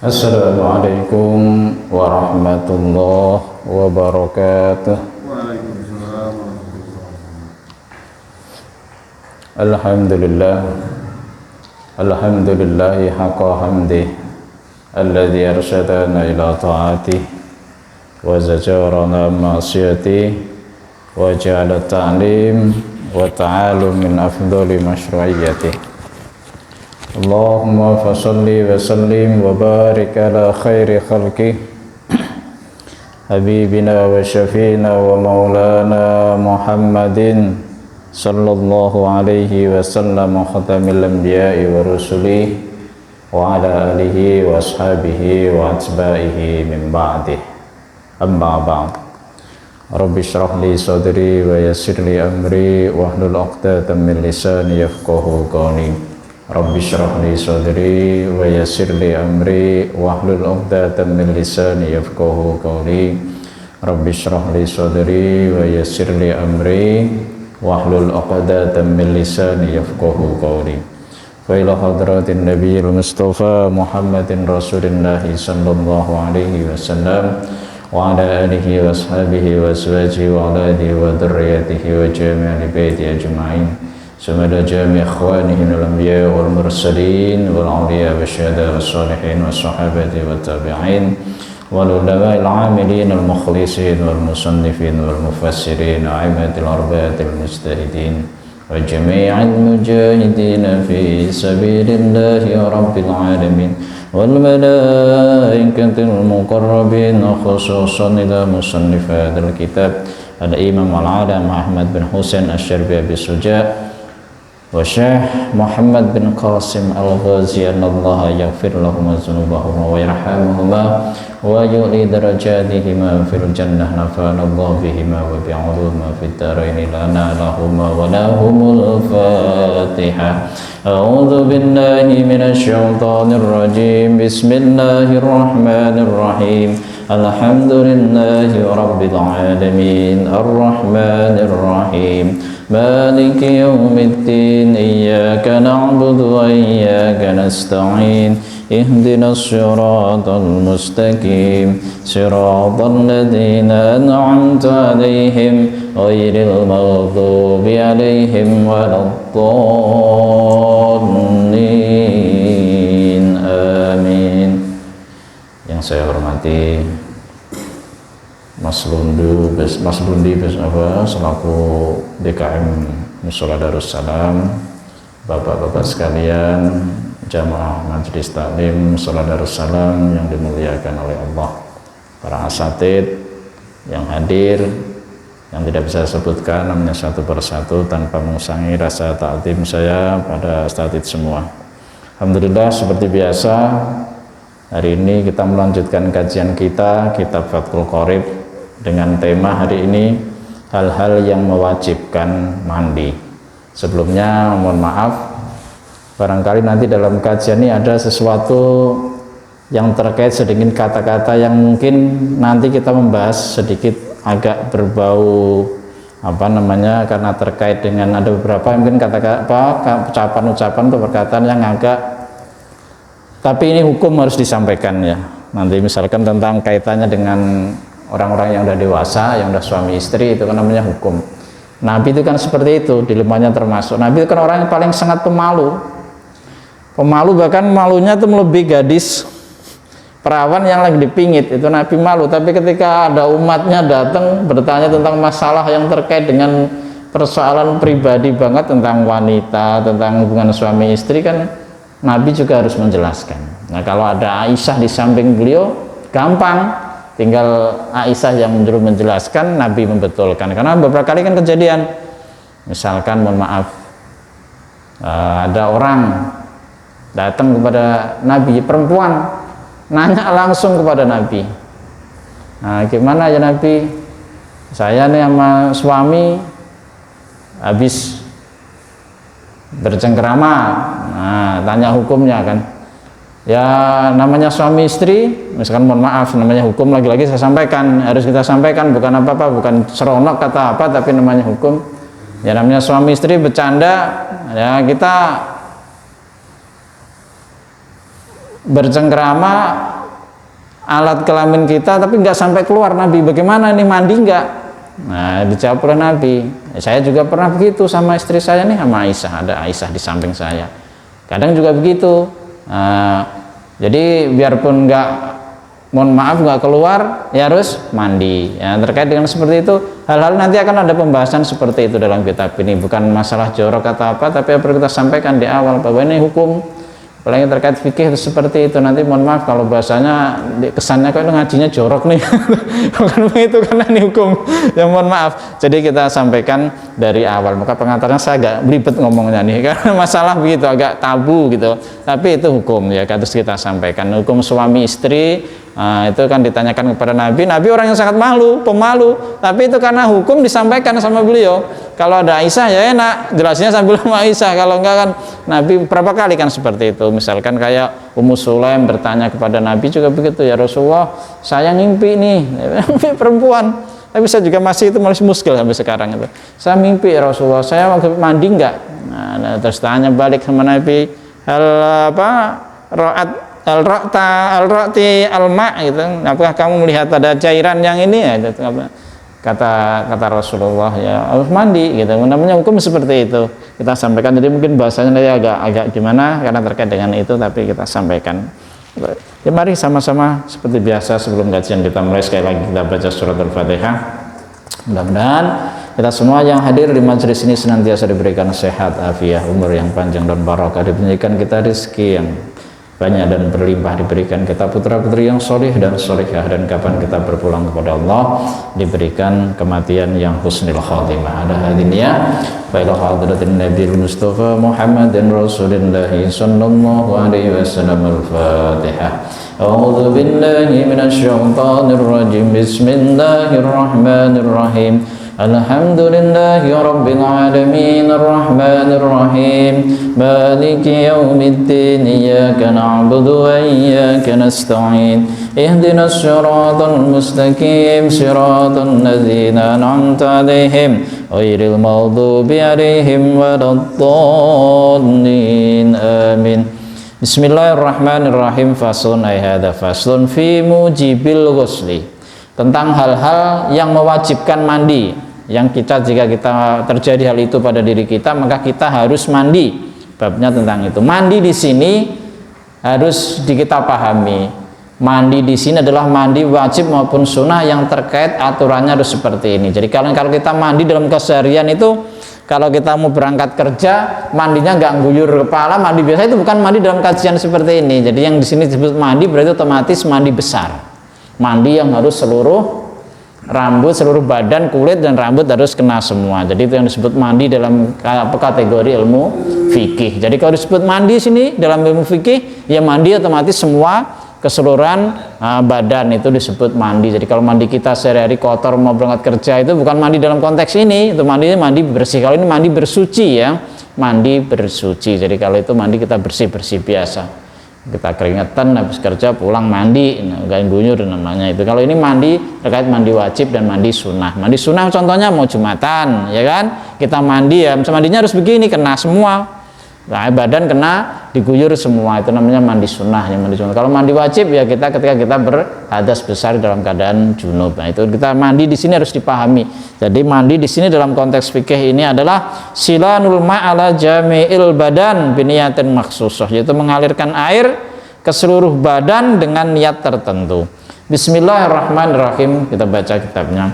Assalamualaikum warahmatullahi wabarakatuh. Waalaikumsalam warahmatullahi wabarakatuh. Alhamdulillahi haqqa hamdih alladzi arsyadana ila ta'atih wa zajarana ma'siyatih wa ja'ala ta'lim wa ta'alum min afdali masyru'iyyatih. Allahumma fasalli wa sallim wa barik ala khairi khalqih habibina wa syafiina wa maulana Muhammadin sallallahu alaihi wasallam khatamil anbiya'i wa rusulih wa ala alihi wa ashabihi wa atba'ihi min ba'dih. Amma ba'd. Rabbi shrah li sadri wa yassir li amri wahlul 'uqdatam min lisani yafqahu qawli. Rabbi shrah li sadri wa yassir li amri wahlul 'uqdatam min lisani yafqahu qawli. Rabbi shrah li sadri wa yassir li amri wahlul 'uqdatam min lisani yafqahu qawli. Wa ila hadratin nabiyil mustafa Muhammadin rasulillahi sallallahu alaihi wasallam wa ala alihi wa ashabihi wa azwajihi wa aladihi wa dhurriyyatihi wa jami'i baiti ajma'in. Sumada jami' ikhwanihi al-anbiya wal mursalin wal awliya wa syuhada was salihin was sahabati wat tabi'in wal ulama al-amilin al-mukhlisin wal musannifin wal mufassirin a'immatil arba'atil mujtahidin wa jami'al mujahidin fi sabilillahi rabbil alamin wal malaikatil muqarrabin khususan ila musannifadil kitab al-imam al-alam Ahmad bin Husain asy-Syarbi bis-Suja wa Syekh Muhammad bin Qasim al-Ghazi, Allah yaghfir lahum dzunubahum wa yarhamuhuma wa yu'li darajatihima fil jannah, nafa'ana Allah bihima wa bi'uluma fid dharain lana lahuma wa lahumul Fatihah. A'udzu billahi minasy syaithanir rajim. Bismillahirrahmanirrahim. Alhamdulillahi rabbil alamin arrahmanir rahim maliki yaumiddin iyyaka na'budu wa iyyaka nasta'in ihdinas siratal mustaqim siratal ladzina an'amta 'alaihim ghairil maghdubi 'alaihim waladdallin. Amin. Yang saya hormati Mas Lundi selaku DKM Mushola Darussalam, Bapak-bapak sekalian, jamaah Majelis Taklim Mushola Darussalam yang dimuliakan oleh Allah, para asatid yang hadir, yang tidak bisa sebutkan namanya satu persatu tanpa mengusangi rasa ta'zim saya pada asatid semua. Alhamdulillah, seperti biasa hari ini kita melanjutkan kajian kita kitab Fathul Qorib dengan tema hari ini hal-hal yang mewajibkan mandi. Sebelumnya mohon maaf, barangkali nanti dalam kajian ini ada sesuatu yang terkait sedikit kata-kata yang mungkin nanti kita membahas sedikit agak berbau karena terkait dengan ada beberapa mungkin kata-kata ucapan-ucapan atau perkataan yang agak, tapi ini hukum harus disampaikan ya. Nanti misalkan tentang kaitannya dengan orang-orang yang udah dewasa, yang udah suami istri, itu kan namanya hukum. Nabi itu kan seperti itu, dilemahnya termasuk. Nabi itu kan orang yang paling sangat pemalu, bahkan malunya itu melebihi gadis perawan yang lagi dipingit, itu Nabi malu. Tapi ketika ada umatnya datang bertanya tentang masalah yang terkait dengan persoalan pribadi banget, tentang wanita, tentang hubungan suami istri, kan Nabi juga harus menjelaskan. Nah, kalau ada Aisyah di samping beliau, gampang, tinggal Aisyah yang menyuruh menjelaskan, Nabi membetulkan. Karena beberapa kali kan kejadian, misalkan mohon maaf, ada orang datang kepada Nabi, perempuan nanya langsung kepada Nabi, nah gimana ya Nabi, saya nih sama suami habis bercengkerama, nah tanya hukumnya kan. Ya namanya suami istri, misalkan mohon maaf, namanya hukum, lagi-lagi saya sampaikan, harus kita sampaikan, bukan apa-apa, bukan seronok kata apa, tapi namanya hukum. Ya namanya suami istri bercanda, ya kita bercengkrama alat kelamin kita tapi nggak sampai keluar. Nabi, bagaimana ini, mandi nggak? Nah, dijawab oleh Nabi, saya juga pernah begitu sama istri saya nih, sama Aisyah, ada Aisyah di samping saya, kadang juga begitu. Jadi biarpun nggak, mohon maaf, nggak keluar, ya harus mandi. Ya, terkait dengan seperti itu, hal-hal nanti akan ada pembahasan seperti itu dalam kitab ini. Bukan masalah jorok atau apa, tapi apa kita sampaikan di awal bahwa ini hukum, apalagi terkait fikih itu seperti itu. Nanti mohon maaf kalau bahasanya kesannya kok itu ngajinya jorok nih. Bukan begitu, karena ini hukum. Ya mohon maaf. Jadi kita sampaikan dari awal. Maka pengantarnya saya agak belibet ngomongnya nih, karena masalah begitu agak tabu gitu. Tapi itu hukum ya, harus kita sampaikan. Hukum suami istri. Nah, itu kan ditanyakan kepada Nabi. Nabi orang yang sangat malu, pemalu. Tapi itu karena hukum disampaikan sama beliau. Kalau ada Aisyah ya enak, jelasnya sambil sama Aisyah. Kalau enggak kan, Nabi berapa kali kan seperti itu. Misalkan kayak Ummu Sulaim bertanya kepada Nabi juga begitu, ya Rasulullah, saya ngimpi nih, mimpi perempuan. Tapi saya juga masih itu muskil sampai sekarang itu. Saya mimpi ya Rasulullah, saya mandi enggak? Nah, terus tanya balik sama Nabi, al-ra'ti al-ma' gitu. Apakah kamu melihat ada cairan yang ini ya? Kata Rasulullah, ya harus mandi gitu. Namanya hukum seperti itu. Kita sampaikan, jadi mungkin bahasanya agak gimana karena terkait dengan itu, tapi kita sampaikan. Ya mari sama-sama seperti biasa sebelum kajian kita mulai, sekali lagi kita baca surat Al-Fatihah. Mudah-mudahan kita semua yang hadir di majelis ini senantiasa diberikan sehat, afiah, umur yang panjang dan barokah, diberikan kita rezeki yang banyak dan berlimpah, diberikan kita putra-putri yang solih dan solihah, dan kapan kita berpulang kepada Allah diberikan kematian yang husnul khatimah. Ada hadinnya baiklah hadratin Nabi Mustafa Muhammadin Rasulullah sallallahu alaihi wasallam. Al-Fatihah. A'udzu billahi minasyaitonir rajim. Bismillahirrahmanirrahim. Alhamdulillahi Rabbil Alamin Ar-Rahmanir Rahim Maliki Yawmiddin Iyyaka na'budu wa iyyaka nasta'in Ihdinas siratal mustaqim Siratal ladzina an'amta 'alaihim ghairil maghdubi 'alaihim waladdallin. Amin. Bismillahirrahmanirrahim. Faslun ay hadza faslun fi mujibil ghusli, tentang hal-hal yang mewajibkan mandi, yang jika kita terjadi hal itu pada diri kita maka kita harus mandi. Babnya tentang itu. Mandi di sini harus kita pahami. Mandi di sini adalah mandi wajib maupun sunnah yang terkait aturannya harus seperti ini. Jadi kalau kita mandi dalam keseharian itu, kalau kita mau berangkat kerja mandinya nggak guyur kepala, mandi biasa itu bukan mandi dalam kajian seperti ini. Jadi yang di sini disebut mandi berarti otomatis mandi besar. Mandi yang harus seluruh rambut, seluruh badan, kulit dan rambut harus kena semua. Jadi itu yang disebut mandi dalam kategori ilmu fikih. Jadi kalau disebut mandi sini dalam ilmu fikih, ya mandi otomatis semua keseluruhan badan itu disebut mandi. Jadi kalau mandi kita sehari-hari kotor mau berangkat kerja itu bukan mandi dalam konteks ini, itu mandi bersih. Kalau ini mandi bersuci ya, mandi bersuci. Jadi kalau itu mandi kita bersih-bersih biasa. Kita keringetan habis kerja pulang mandi, nggak guyur namanya itu. Kalau ini mandi terkait mandi wajib dan mandi sunnah. Mandi sunnah contohnya mau Jumatan, ya kan? Kita mandi ya, mandinya harus begini, kena semua. Nah, badan kena diguyur semua, itu namanya mandi sunnah. Yang mandi sunnah. Kalau mandi wajib ya kita ketika kita berhadas besar dalam keadaan junub. Nah, itu kita mandi di sini harus dipahami. Jadi mandi di sini dalam konteks fikih ini adalah silanul ma'ala jami'il badan biniyatin maksusah, yaitu mengalirkan air ke seluruh badan dengan niat tertentu. Bismillahirrahmanirrahim. Kita baca kitabnya.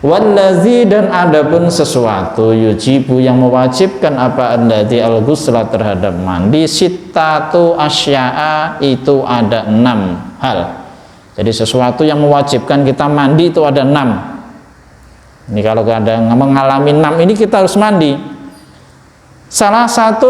Wallazi, dan adapun sesuatu yujibu yang mewajibkan apa alladzi al-ghusla terhadap mandi, sittatu asya'a, itu ada 6 hal. Jadi sesuatu yang mewajibkan kita mandi itu ada 6. Ini kalau ada mengalami 6 ini kita harus mandi. Salah satu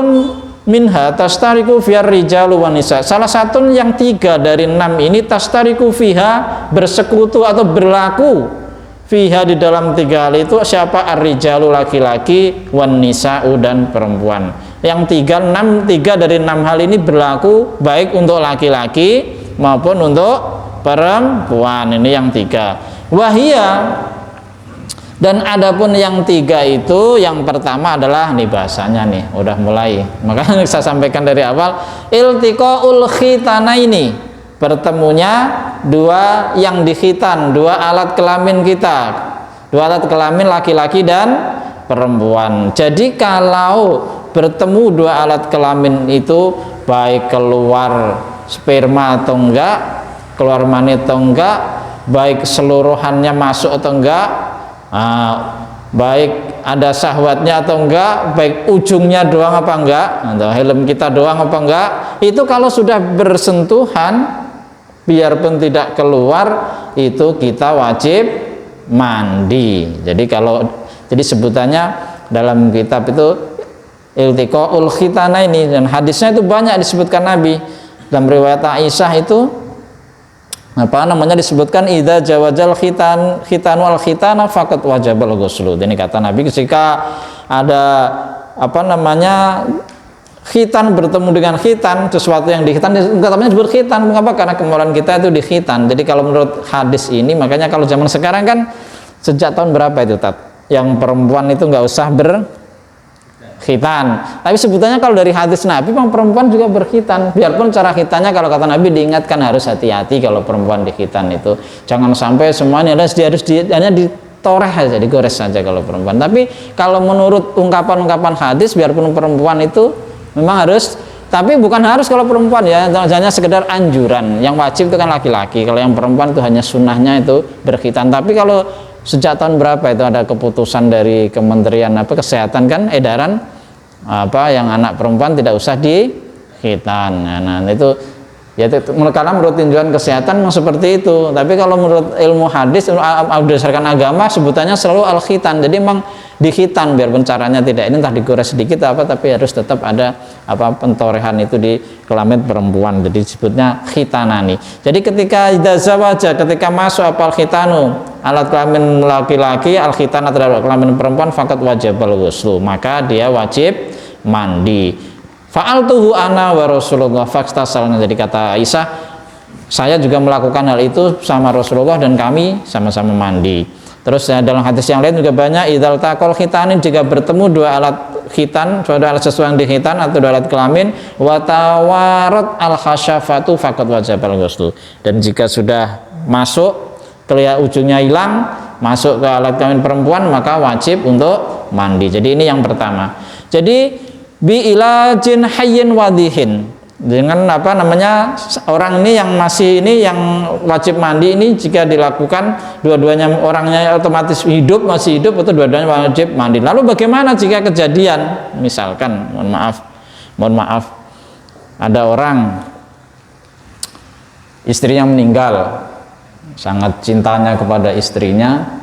minha tastariku fiyar rijalu wan nisa. Salah satu yang 3 dari 6 ini tastariku fiha, bersekutu atau berlaku fiha di dalam 3 hal itu siapa? Ar-rijalu, laki-laki, wan nisa'u, dan perempuan. Yang 3 dari 6 hal ini berlaku baik untuk laki-laki maupun untuk perempuan. Ini yang 3. Wahia, Dan adapun yang tiga itu, yang pertama adalah nih bahasanya nih, udah mulai. Makanya saya sampaikan dari awal, iltiqaul khitanaini, bertemunya dua yang dikhitan, dua alat kelamin kita, dua alat kelamin laki-laki dan perempuan. Jadi kalau bertemu dua alat kelamin itu baik keluar sperma atau enggak, keluar mani atau enggak, baik seluruhannya masuk atau enggak, baik ada syahwatnya atau enggak, baik ujungnya doang apa enggak, atau helm kita doang apa enggak, itu kalau sudah bersentuhan biarpun tidak keluar itu kita wajib mandi. Jadi sebutannya dalam kitab itu iltiqaul khitanaini, dan hadisnya itu banyak disebutkan Nabi. Dalam riwayat Aisyah itu disebutkan idza jawazal khitanu al khitana faqat wajabal ghuslu. Ini kata Nabi, ketika ada khitan bertemu dengan khitan, sesuatu yang dikhitan, katanya disebut khitan. Mengapa? Karena kemaluan kita itu dikhitan. Jadi kalau menurut hadis ini, makanya kalau zaman sekarang kan sejak tahun berapa itu yang perempuan itu nggak usah berkhitan, tapi sebutannya kalau dari hadis Nabi memang perempuan juga berkhitan, biarpun cara khitannya kalau kata Nabi diingatkan harus hati-hati kalau perempuan dikhitan itu, jangan sampai semuanya hanya ditoreh aja, digores saja kalau perempuan. Tapi kalau menurut ungkapan-ungkapan hadis, biarpun perempuan itu memang harus, tapi bukan harus kalau perempuan ya, hanya sekedar anjuran. Yang wajib itu kan laki-laki, kalau yang perempuan itu hanya sunnahnya itu berkhitan. Tapi kalau sejak tahun berapa itu ada keputusan dari Kementerian Kesehatan kan, edaran yang anak perempuan tidak usah dikhitan. Nah itu ya, karena menurut tinjauan kesehatan memang seperti itu. Tapi kalau menurut ilmu hadis berdasarkan agama sebutannya selalu al khitan. Jadi memang dikhitan, biarpun caranya tidak ini entah digores sedikit tapi harus tetap ada pentorehan itu di kelamin perempuan. Jadi disebutnya khitanani. Jadi ketika idzawaja, ketika masuk apal khitanu, alat kelamin laki-laki, al khitana terhadap kelamin perempuan, fakat wajibal ghuslu, maka dia wajib mandi. Fa'altuhu ana wa Rasulullah faktasalna. Jadi kata Aisyah, saya juga melakukan hal itu sama Rasulullah dan kami sama-sama mandi. Terus dalam hadis yang lain juga banyak, idzal taqal khitanin, jika bertemu dua alat khitan, dua alat sesuatu yang dikhitan atau dua alat kelamin, wa tawarat al khasyafatu faqad wajibal ghuslu. Dan jika sudah masuk, kelihatan ujungnya hilang, masuk ke alat kelamin perempuan, maka wajib untuk mandi. Jadi ini yang pertama. Jadi bi ilajin hayyin wadihin, dengan orang ini yang masih ini yang wajib mandi ini jika dilakukan dua-duanya, orangnya otomatis masih hidup atau dua-duanya wajib mandi. Lalu bagaimana jika kejadian misalkan mohon maaf ada orang istrinya meninggal, sangat cintanya kepada istrinya,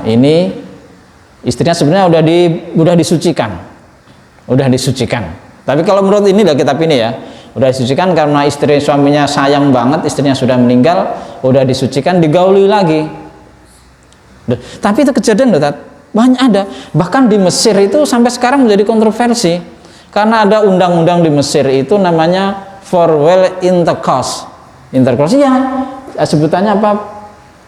ini istrinya sebenarnya udah disucikan. Tapi kalau menurut ini kitab ini ya, udah disucikan karena suaminya sayang banget, istrinya sudah meninggal, udah disucikan, digauli lagi. Tapi itu kejadian banyak ada. Bahkan di Mesir itu sampai sekarang menjadi kontroversi. Karena ada undang-undang di Mesir itu namanya forwell intercourse. Intercourse ya, sebutannya apa?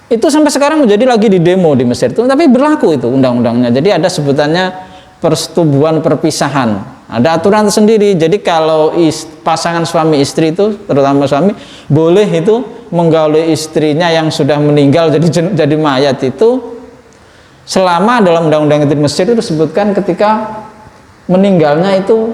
Itu sampai sekarang menjadi lagi di demo di Mesir itu, tapi berlaku itu undang-undangnya. Jadi ada sebutannya persetubuhan perpisahan. Ada aturan tersendiri. Jadi kalau pasangan suami istri itu, terutama suami, boleh itu menggauli istrinya yang sudah meninggal jadi mayat itu, selama dalam undang-undang di Mesir itu disebutkan ketika meninggalnya itu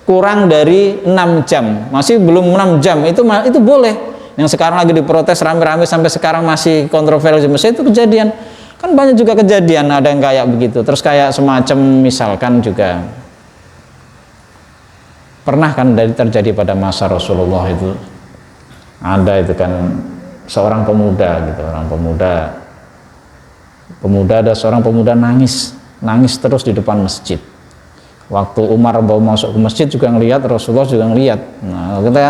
kurang dari 6 jam, masih belum 6 jam itu boleh. Yang sekarang lagi diprotes rame-rame sampai sekarang masih kontroversi di Mesir itu kejadian. Kan banyak juga kejadian ada yang kayak begitu. Terus kayak semacam misalkan juga pernah kan terjadi pada masa Rasulullah itu, ada itu kan seorang pemuda gitu, ada seorang pemuda nangis terus di depan masjid. Waktu Umar mau masuk ke masjid juga ngelihat, Rasulullah juga ngelihat. Nah, ketika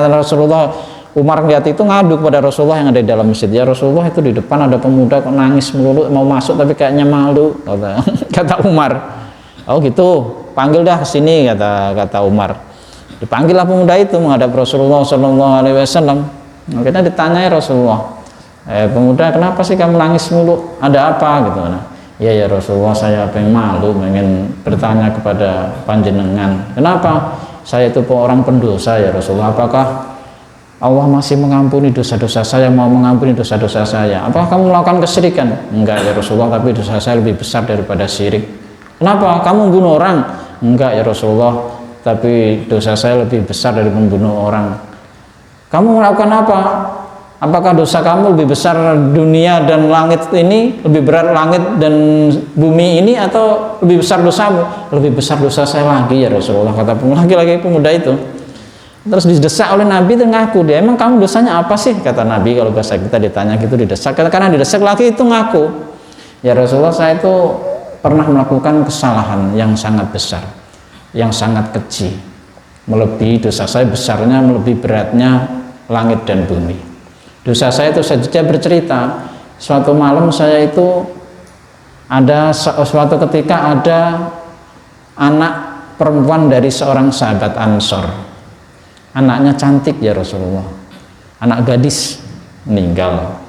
Umar ngelihat itu ngadu kepada Rasulullah yang ada di dalam masjid, ya Rasulullah itu di depan ada pemuda kok nangis melulu mau masuk tapi kayaknya malu, kata Umar. Oh gitu, panggil dah ke sini, kata Umar. Dipanggillah pemuda itu menghadap Rasulullah SAW. Akhirnya ditanyai Rasulullah, Pemuda, kenapa sih kamu nangis mulu? Ada apa gitu? Nah, ya Rasulullah, saya pengen malu, pengen bertanya kepada panjenengan. Kenapa? Saya itu orang pendosa ya Rasulullah. Apakah Allah masih mengampuni dosa-dosa saya, mau mengampuni dosa-dosa saya? Apakah kamu melakukan kesyirikan? Enggak ya Rasulullah, tapi dosa saya lebih besar daripada syirik. Kenapa? Kamu bunuh orang? Enggak ya Rasulullah, tapi dosa saya lebih besar dari membunuh orang. Kamu melakukan apa? Apakah dosa kamu lebih besar dunia dan langit ini, lebih berat langit dan bumi ini, atau lebih besar dosamu? Lebih besar dosa saya lagi ya Rasulullah, kata laki-laki pemuda itu. Terus didesak oleh Nabi, itu ngaku dia, emang kamu dosanya apa sih? Kata Nabi, kalau bahasa kita ditanya gitu didesak, karena didesak lagi itu ngaku, ya Rasulullah, saya itu pernah melakukan kesalahan yang sangat besar, yang sangat keji, melebihi dosa saya besarnya, melebihi beratnya langit dan bumi. Dosa saya itu, saja bercerita, suatu malam saya itu ada suatu ketika ada anak perempuan dari seorang sahabat Ansor. Anaknya cantik ya Rasulullah, anak gadis, meninggal.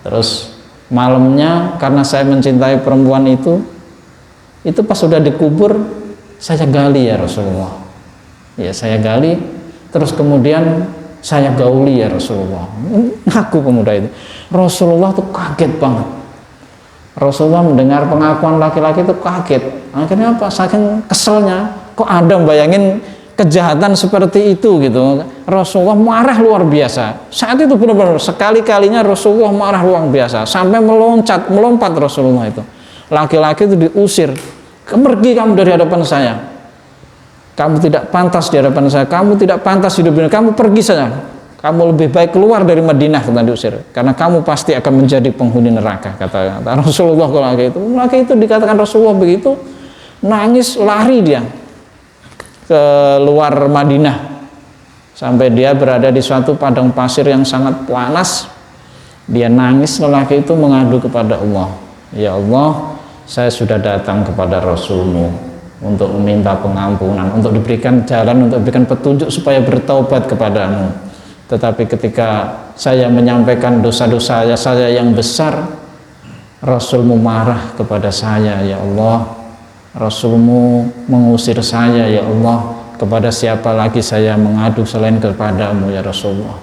Terus malamnya karena saya mencintai perempuan itu pas sudah dikubur saya gali ya Rasulullah. Ya saya gali, terus kemudian saya gauli ya Rasulullah. Ngaku pemuda itu. Rasulullah tuh kaget banget. Rasulullah mendengar pengakuan laki-laki itu kaget. Akhirnya apa? Saking keselnya, kok ada bayangin kejahatan seperti itu gitu. Rasulullah marah luar biasa. Saat itu benar-benar sekali-kalinya Rasulullah marah luar biasa, sampai melompat Rasulullah itu. Laki-laki itu diusir. Pergi kamu dari hadapan saya. Kamu tidak pantas di hadapan saya, kamu tidak pantas hidup di dunia, kamu pergi saja. Kamu lebih baik keluar dari Madinah, kata diusir, karena kamu pasti akan menjadi penghuni neraka, kata Rasulullah. Laki itu dikatakan Rasulullah begitu, nangis, lari dia ke luar Madinah sampai dia berada di suatu padang pasir yang sangat panas. Dia nangis, lelaki itu mengadu kepada Allah, ya Allah, saya sudah datang kepada Rasulmu untuk meminta pengampunan, untuk diberikan jalan, untuk diberikan petunjuk supaya bertaubat kepadamu. Tetapi ketika saya menyampaikan dosa-dosa saya yang besar, Rasulmu marah kepada saya ya Allah. Rasulmu mengusir saya ya Allah. Kepada siapa lagi saya mengadu selain kepadamu ya Rasulullah?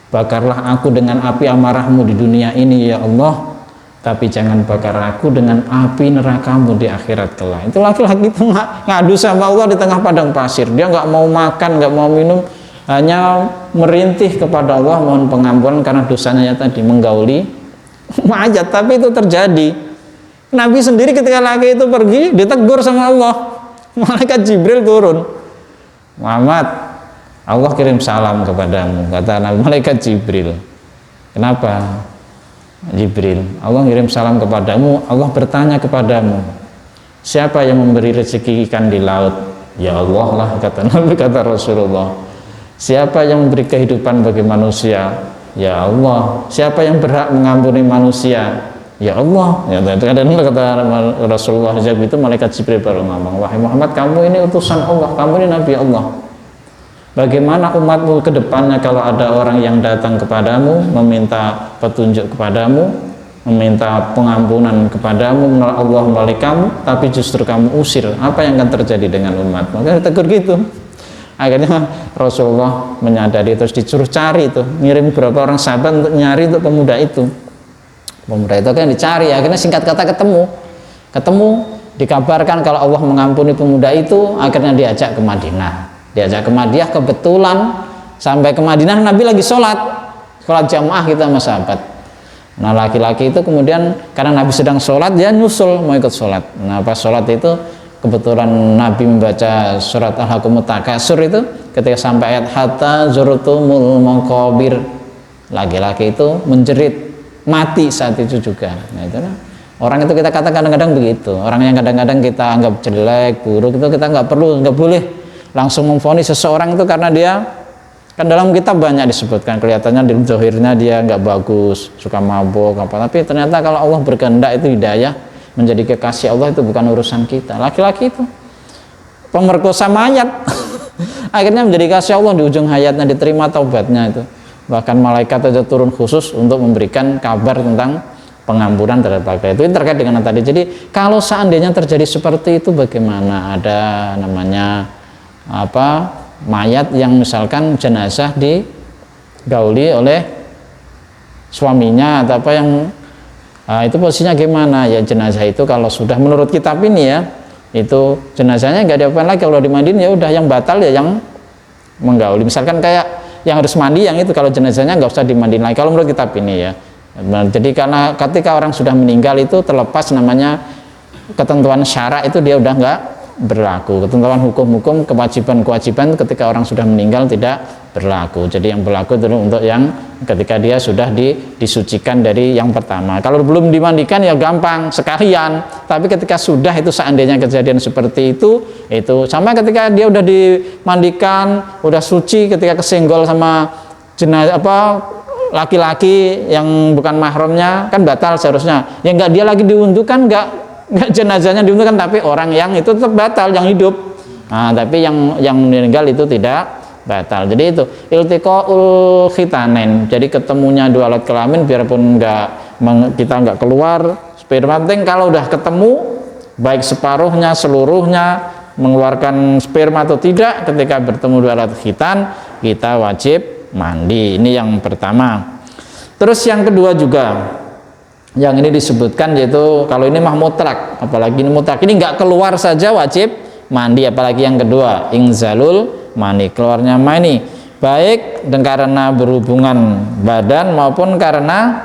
Bakarlah aku dengan api amarahmu di dunia ini ya Allah, tapi jangan bakar aku dengan api nerakamu di akhirat kelak. Itu laki-laki itu ngadu sama Allah di tengah padang pasir. Dia nggak mau makan, nggak mau minum, hanya merintih kepada Allah mohon pengampunan karena dosanya ya tadi menggauli mayat. Tapi itu terjadi. Nabi sendiri ketika laki itu pergi ditegur sama Allah. Malaikat Jibril turun. Muhammad, Allah kirim salam kepadamu, kata Nabi. Malaikat Jibril. Kenapa? Jibril, Allah ngirim salam kepadamu. Allah bertanya kepadamu, siapa yang memberi rezeki ikan di laut? Ya Allah lah, kata Nabi, kata Rasulullah. Siapa yang memberi kehidupan bagi manusia? Ya Allah. Siapa yang berhak mengampuni manusia? Ya Allah. Ya, kata Rasulullah itu, malaikat Jibril baru ngomong, wahai Muhammad, kamu ini utusan Allah, kamu ini Nabi Allah. Bagaimana umatmu ke depannya kalau ada orang yang datang kepadamu meminta petunjuk kepadamu, meminta pengampunan kepadamu Allah melalui kamu, tapi justru kamu usir? Apa yang akan terjadi dengan umatmu? Maka ditegur gitu. Akhirnya Rasulullah menyadari, terus disuruh cari itu, ngirim beberapa orang sahabat untuk nyari untuk pemuda itu. Pemuda itu kan dicari, akhirnya singkat kata ketemu, dikabarkan kalau Allah mengampuni pemuda itu. Akhirnya diajak ke Madinah. Diajak ke Madinah, kebetulan sampai ke Madinah Nabi lagi sholat jamaah kita sama sahabat. Nah laki-laki itu kemudian karena Nabi sedang sholat, dia nyusul mau ikut sholat. Nah pas sholat itu kebetulan Nabi membaca surat Al-Hakumut Takasur itu, ketika sampai ayat hatta zurtumul maqabir, laki-laki itu menjerit, mati saat itu juga. Nah itu orang itu kita katakan kadang-kadang begitu. Orang yang kadang-kadang kita anggap jelek, buruk, itu kita nggak boleh langsung memvonis seseorang itu, karena dia kan dalam kitab banyak disebutkan kelihatannya di zahirnya dia nggak bagus, suka mabuk apa, tapi ternyata kalau Allah berkehendak itu hidayah menjadi kekasih Allah, itu bukan urusan kita. Laki-laki itu pemerkosa mayat akhirnya menjadi kasih Allah di ujung hayatnya, diterima taubatnya itu. bahkan malaikat aja turun khusus untuk memberikan kabar tentang pengampunan terhadap laki-laki. Itu terkait dengan yang tadi. Jadi kalau seandainya terjadi seperti itu, bagaimana ada namanya mayat yang misalkan jenazah digauli oleh suaminya atau apa yang itu posisinya gimana ya? Jenazah itu kalau sudah menurut kitab ini ya, itu jenazahnya nggak diapain lagi, kalau dimandiin ya udah, yang batal ya yang menggauli. Misalkan kayak yang harus mandi, yang itu kalau jenazahnya nggak usah dimandiin lagi kalau menurut kitab ini ya. Jadi karena ketika orang sudah meninggal itu terlepas namanya ketentuan syarak itu dia udah nggak berlaku, ketentuan hukum-hukum, kewajiban-kewajiban ketika orang sudah meninggal tidak berlaku. Jadi yang berlaku itu untuk yang ketika dia sudah disucikan dari yang pertama. Kalau belum dimandikan ya gampang sekalian, tapi ketika sudah, itu seandainya kejadian seperti itu sama ketika dia udah dimandikan, udah suci, ketika kesenggol sama jenazah laki-laki yang bukan mahramnya kan batal seharusnya. Ya enggak, dia lagi diundukan, enggak jenazahnya diundukan, tapi orang yang itu tetap batal, yang hidup. Nah, tapi yang meninggal itu tidak batal. Jadi itu iltiqaul khitanen. Jadi ketemunya dua alat kelamin, biarpun kita enggak keluar sperma, penting kalau udah ketemu, baik separuhnya, seluruhnya mengeluarkan sperma atau tidak, ketika bertemu dua alat khitan kita wajib mandi. Ini yang pertama. Terus yang kedua juga yang ini disebutkan, yaitu kalau ini mah mutlak, apalagi ini mutlak, ini nggak keluar saja wajib mandi, apalagi yang kedua inzalul mani, keluarnya mani, baik dan karena berhubungan badan maupun karena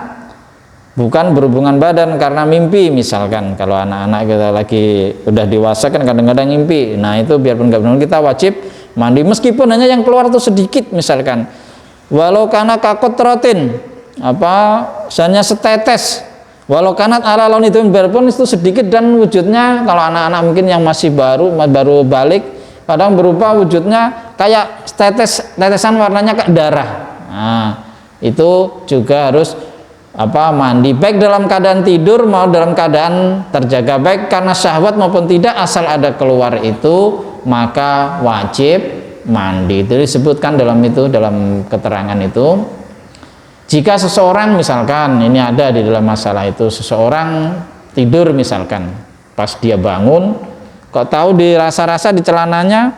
bukan berhubungan badan, karena mimpi. Misalkan kalau anak-anak kita lagi udah dewasa kan kadang-kadang mimpi, nah itu biarpun nggak benar kita wajib mandi, meskipun hanya yang keluar itu sedikit, misalkan walau karena kakotrotin hanya setetes, walau kanat ala laun, itu biarpun itu sedikit dan wujudnya, kalau anak-anak mungkin yang masih baru balik, kadang berupa wujudnya kayak tetesan warnanya kayak darah. Nah, itu juga harus mandi, baik dalam keadaan tidur maupun dalam keadaan terjaga, baik karena syahwat maupun tidak, asal ada keluar itu maka wajib mandi. Itu disebutkan dalam keterangan itu. Jika seseorang, misalkan ini ada di dalam masalah itu, seseorang tidur misalkan, pas dia bangun kok tahu dirasa-rasa di celananya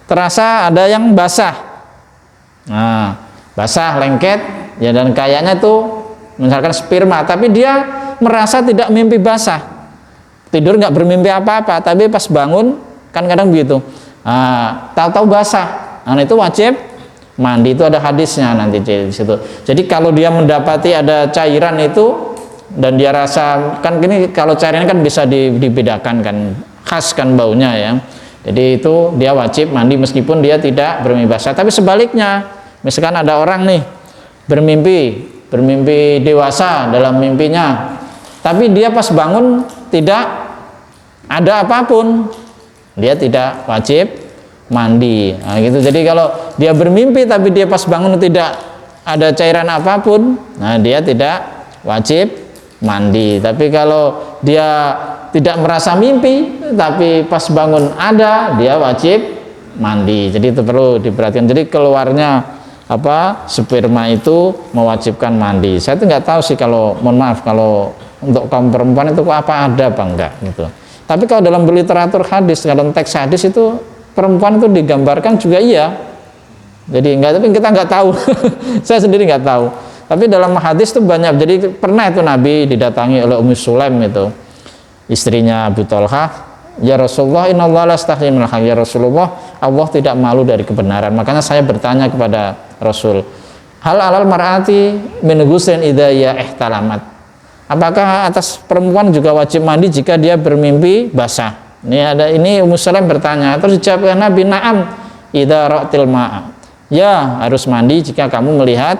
terasa ada yang basah. Nah, basah, lengket ya, dan kayaknya itu misalkan sperma, tapi dia merasa tidak mimpi basah, tidur nggak bermimpi apa-apa, tapi pas bangun kan kadang begitu, tahu-tahu basah. Nah, itu wajib mandi. Itu ada hadisnya nanti di situ. Jadi kalau dia mendapati ada cairan itu dan dia rasa, kan ini kalau cairan kan bisa dibedakan kan, khas kan baunya ya. Jadi itu dia wajib mandi meskipun dia tidak bermimpi basah. Tapi sebaliknya, misalkan ada orang nih bermimpi dewasa dalam mimpinya, tapi dia pas bangun tidak ada apapun, dia tidak wajib mandi. Nah, gitu. Jadi kalau dia bermimpi tapi dia pas bangun tidak ada cairan apapun, nah dia tidak wajib mandi. Tapi kalau dia tidak merasa mimpi tapi pas bangun ada, dia wajib mandi. Jadi itu perlu diperhatikan. Jadi keluarnya sperma itu mewajibkan mandi. Saya tuh nggak tahu sih, kalau mohon maaf, kalau untuk kaum perempuan itu apa ada apa enggak gitu. Tapi kalau dalam literatur hadis, dalam teks hadis itu perempuan itu digambarkan juga iya. Jadi enggak, tapi kita nggak tahu. Saya sendiri nggak tahu. Tapi dalam hadis itu banyak. Jadi pernah itu Nabi didatangi oleh Ummu Sulaim, itu istrinya Abu Thalhah. Ya Rasulullah, innallaha la yastahyi minal haqq. Ya Rasulullah, Allah tidak malu dari kebenaran. Makanya saya bertanya kepada Rasul, hal alal mar'ati min ghusl idza ya ihtalamat. Apakah atas perempuan juga wajib mandi jika dia bermimpi basah? Ini Ummu Sulaim bertanya. Terus dijawab Nabi, na'am idza ra'til ma'a. Ya, harus mandi jika kamu melihat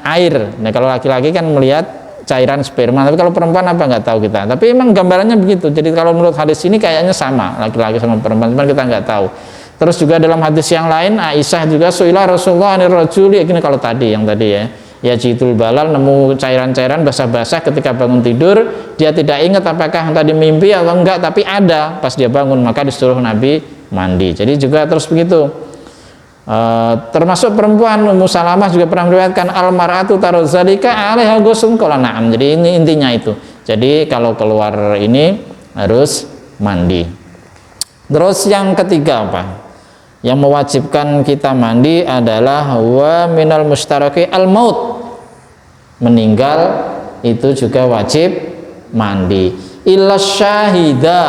air. Nah, kalau laki-laki kan melihat cairan sperma, tapi kalau perempuan nggak tahu kita. Tapi emang gambarannya begitu. Jadi kalau menurut hadis ini kayaknya sama laki-laki sama perempuan, cuman kita nggak tahu. Terus juga dalam hadis yang lain, Aisyah juga suila Rasulullah anir rajuli, ini kalau yang tadi ya jitul balal, nemu cairan-cairan basah-basah ketika bangun tidur, dia tidak ingat apakah tadi mimpi atau enggak, tapi ada pas dia bangun, maka disuruh Nabi mandi. Jadi juga terus begitu. Termasuk perempuan Ummu Salamah juga pernah meriwayatkan al-mar'atu tarudzalika 'alaiha ghusl qala na'am. Jadi ini intinya itu. Jadi kalau keluar ini harus mandi. Terus yang ketiga apa? Yang mewajibkan kita mandi adalah wa minal mustaraki al-maut. Meninggal itu juga wajib mandi. Illa syahida,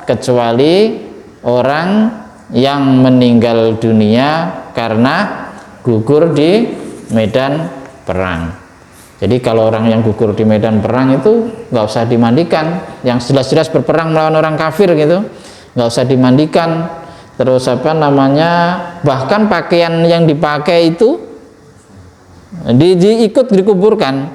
kecuali orang yang meninggal dunia karena gugur di medan perang. Jadi kalau orang yang gugur di medan perang itu nggak usah dimandikan, yang jelas-jelas berperang melawan orang kafir gitu, nggak usah dimandikan. Terus apa namanya, bahkan pakaian yang dipakai itu ikut dikuburkan,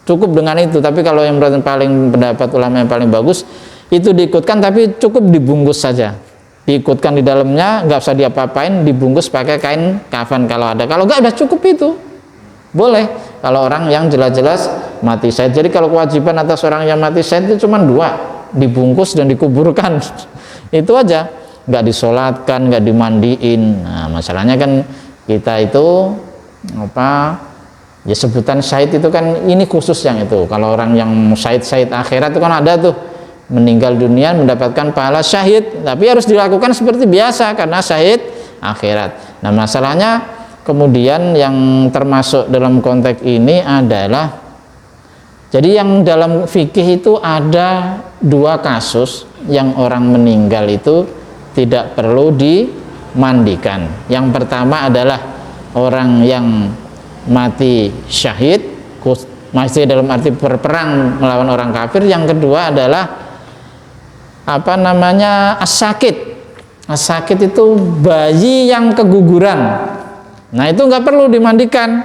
cukup dengan itu. Tapi kalau yang pendapat ulama yang paling bagus itu diikutkan, tapi cukup dibungkus saja, diikutkan di dalamnya, nggak usah diapa-apain, dibungkus pakai kain kafan kalau ada. Kalau nggak udah cukup itu, boleh. Kalau orang yang jelas-jelas mati syahid. Jadi kalau kewajiban atas orang yang mati syahid itu cuma dua, dibungkus dan dikuburkan. Itu aja, nggak disolatkan, nggak dimandiin. Nah, masalahnya kan kita itu apa ya, sebutan syahid itu kan ini khusus yang itu. Kalau orang yang syahid akhirat itu kan ada tuh, meninggal dunia mendapatkan pahala syahid, tapi harus dilakukan seperti biasa karena syahid akhirat. Nah, masalahnya kemudian yang termasuk dalam konteks ini adalah, jadi yang dalam fikih itu ada dua kasus yang orang meninggal itu tidak perlu dimandikan. Yang pertama adalah orang yang mati syahid, masih dalam arti berperang melawan orang kafir. Yang kedua adalah apa namanya, as-sakit. As-sakit itu bayi yang keguguran. Nah itu nggak perlu dimandikan.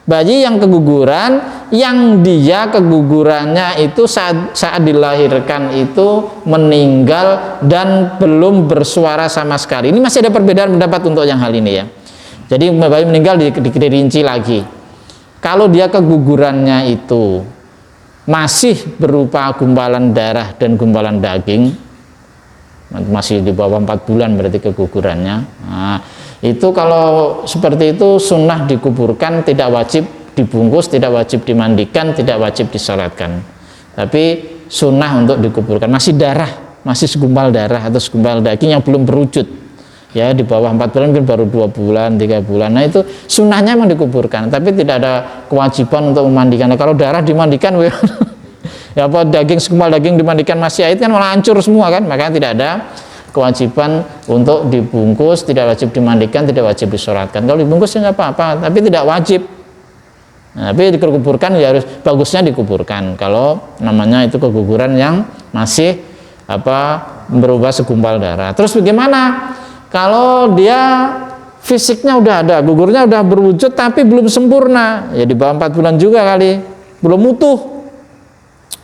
Bayi yang keguguran, yang dia kegugurannya itu saat dilahirkan itu meninggal dan belum bersuara sama sekali. Ini masih ada perbedaan pendapat untuk yang hal ini ya. Jadi bayi meninggal dirinci lagi. Kalau dia kegugurannya itu masih berupa gumpalan darah dan gumpalan daging, masih di bawah 4 bulan berarti kegugurannya. Nah, itu kalau seperti itu sunnah dikuburkan, tidak wajib dibungkus, tidak wajib dimandikan, tidak wajib disolatkan. Tapi sunnah untuk dikuburkan. Masih darah, masih segumpal darah atau segumpal daging yang belum berwujud. Ya, di bawah 4 bulan mungkin baru 2 bulan, 3 bulan. Nah itu sunnahnya memang dikuburkan, tapi tidak ada kewajiban untuk memandikan. Nah, kalau darah dimandikan ya apa, daging segumpal daging dimandikan masih haid kan malah hancur semua kan. Makanya tidak ada kewajiban untuk dibungkus, tidak wajib dimandikan, tidak wajib disolatkan. Kalau dibungkus ya nggak apa-apa, tapi tidak wajib. Nah, tapi dikuburkan ya harus, bagusnya dikuburkan. Kalau namanya itu keguguran yang masih apa berubah segumpal darah. Terus bagaimana kalau dia fisiknya udah ada, gugurnya udah berwujud tapi belum sempurna? Ya di bawah 4 bulan juga kali, belum utuh,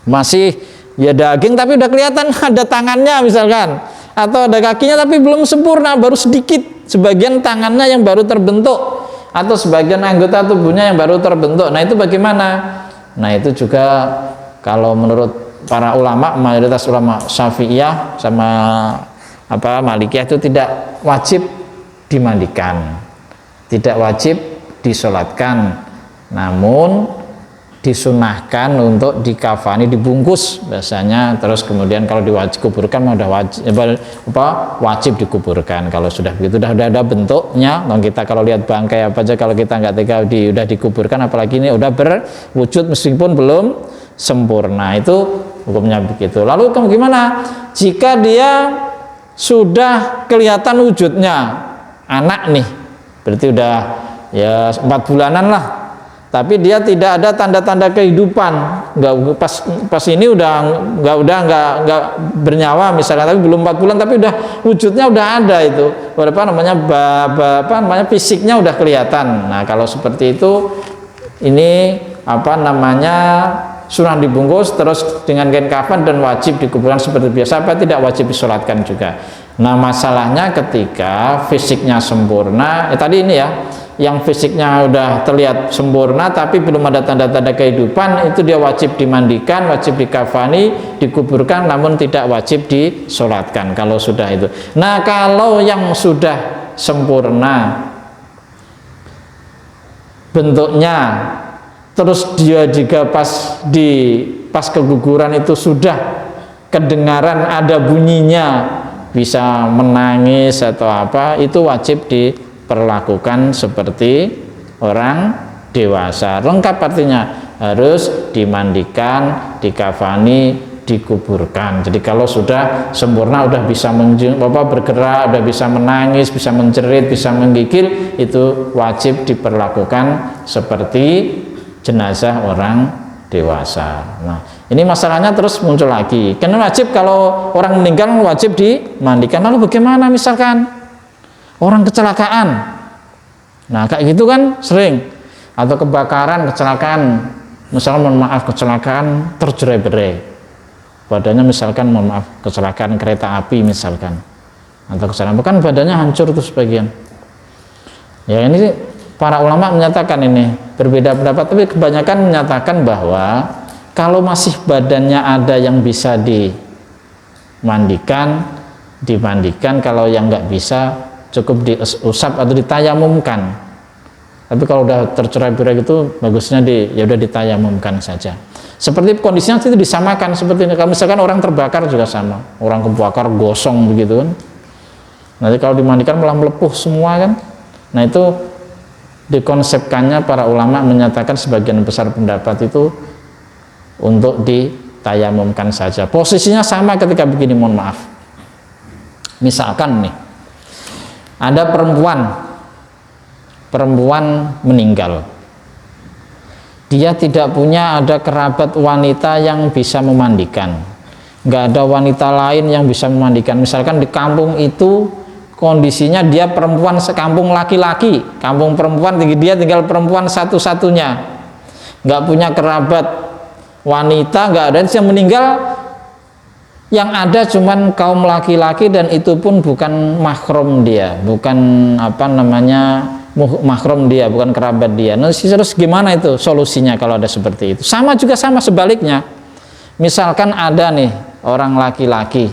masih ya daging tapi udah kelihatan ada tangannya misalkan, atau ada kakinya tapi belum sempurna, baru sedikit, sebagian tangannya yang baru terbentuk atau sebagian anggota tubuhnya yang baru terbentuk. Nah itu bagaimana? Nah itu juga kalau menurut para ulama, mayoritas ulama Syafi'iyah sama apa Malikiyah itu tidak wajib dimandikan, tidak wajib disolatkan, namun disunahkan untuk dikafani, dibungkus biasanya. Terus kemudian kalau dikuburkan udah wajib dikuburkan. Kalau sudah begitu udah ada bentuknya. Kita kalau lihat bangkai apa aja, kalau kita nggak tega udah dikuburkan, apalagi ini udah berwujud meskipun belum sempurna, itu hukumnya begitu. Lalu gimana jika dia sudah kelihatan wujudnya, anak nih berarti udah ya 4 bulanan lah, tapi dia tidak ada tanda-tanda kehidupan, nggak pas ini nggak bernyawa misalnya, tapi belum 4 bulan tapi udah wujudnya udah ada, itu apa namanya fisiknya udah kelihatan. Nah kalau seperti itu ini apa namanya sunnah dibungkus terus dengan kain kafan dan wajib dikuburkan seperti biasa, apa tidak wajib disolatkan juga. Nah masalahnya ketika fisiknya sempurna, tadi ini ya, yang fisiknya udah terlihat sempurna tapi belum ada tanda-tanda kehidupan, itu dia wajib dimandikan, wajib dikafani, dikuburkan, namun tidak wajib disolatkan kalau sudah itu. Nah kalau yang sudah sempurna bentuknya, terus dia juga pas keguguran itu sudah kedengaran ada bunyinya, bisa menangis atau apa, itu wajib diperlakukan seperti orang dewasa. Lengkap artinya, harus dimandikan, dikafani, dikuburkan. Jadi kalau sudah sempurna, udah bisa bergerak, udah bisa menangis, bisa menjerit, bisa menggigil, itu wajib diperlakukan seperti jenazah orang dewasa. Nah, ini masalahnya terus muncul lagi. Karena wajib kalau orang meninggal wajib dimandikan. Lalu bagaimana misalkan orang kecelakaan? Nah, kayak gitu kan sering. Atau kebakaran, kecelakaan. Misalnya mohon maaf kecelakaan terjerai-berai. Badannya misalkan mohon maaf kecelakaan kereta api misalkan, atau kecelakaan bukan badannya hancur tuh sebagian. Ya ini para ulama menyatakan ini berbeda pendapat, tapi kebanyakan menyatakan bahwa kalau masih badannya ada yang bisa dimandikan, kalau yang nggak bisa cukup diusap atau ditayamumkan. Tapi kalau udah tercerai-berai gitu, bagusnya ya udah ditayamumkan saja. Seperti kondisinya itu disamakan seperti ini. Kalau misalkan orang terbakar juga sama, orang kebakar gosong begitu kan. Nanti kalau dimandikan malah melepuh semua kan. Nah itu dikonsepkannya para ulama menyatakan sebagian besar pendapat itu untuk ditayamumkan saja. Posisinya sama ketika begini, mohon maaf. Misalkan nih, ada perempuan meninggal. Dia tidak punya ada kerabat wanita yang bisa memandikan, nggak ada wanita lain yang bisa memandikan. Misalkan di kampung itu kondisinya dia perempuan sekampung laki-laki, kampung perempuan, dia tinggal perempuan satu-satunya, nggak punya kerabat wanita, nggak ada yang meninggal. Yang ada cuman kaum laki-laki, dan itu pun bukan mahram dia, bukan mahram dia, bukan kerabat dia. Nah, terus gimana itu solusinya kalau ada seperti itu? Sama juga sama sebaliknya. Misalkan ada nih orang laki-laki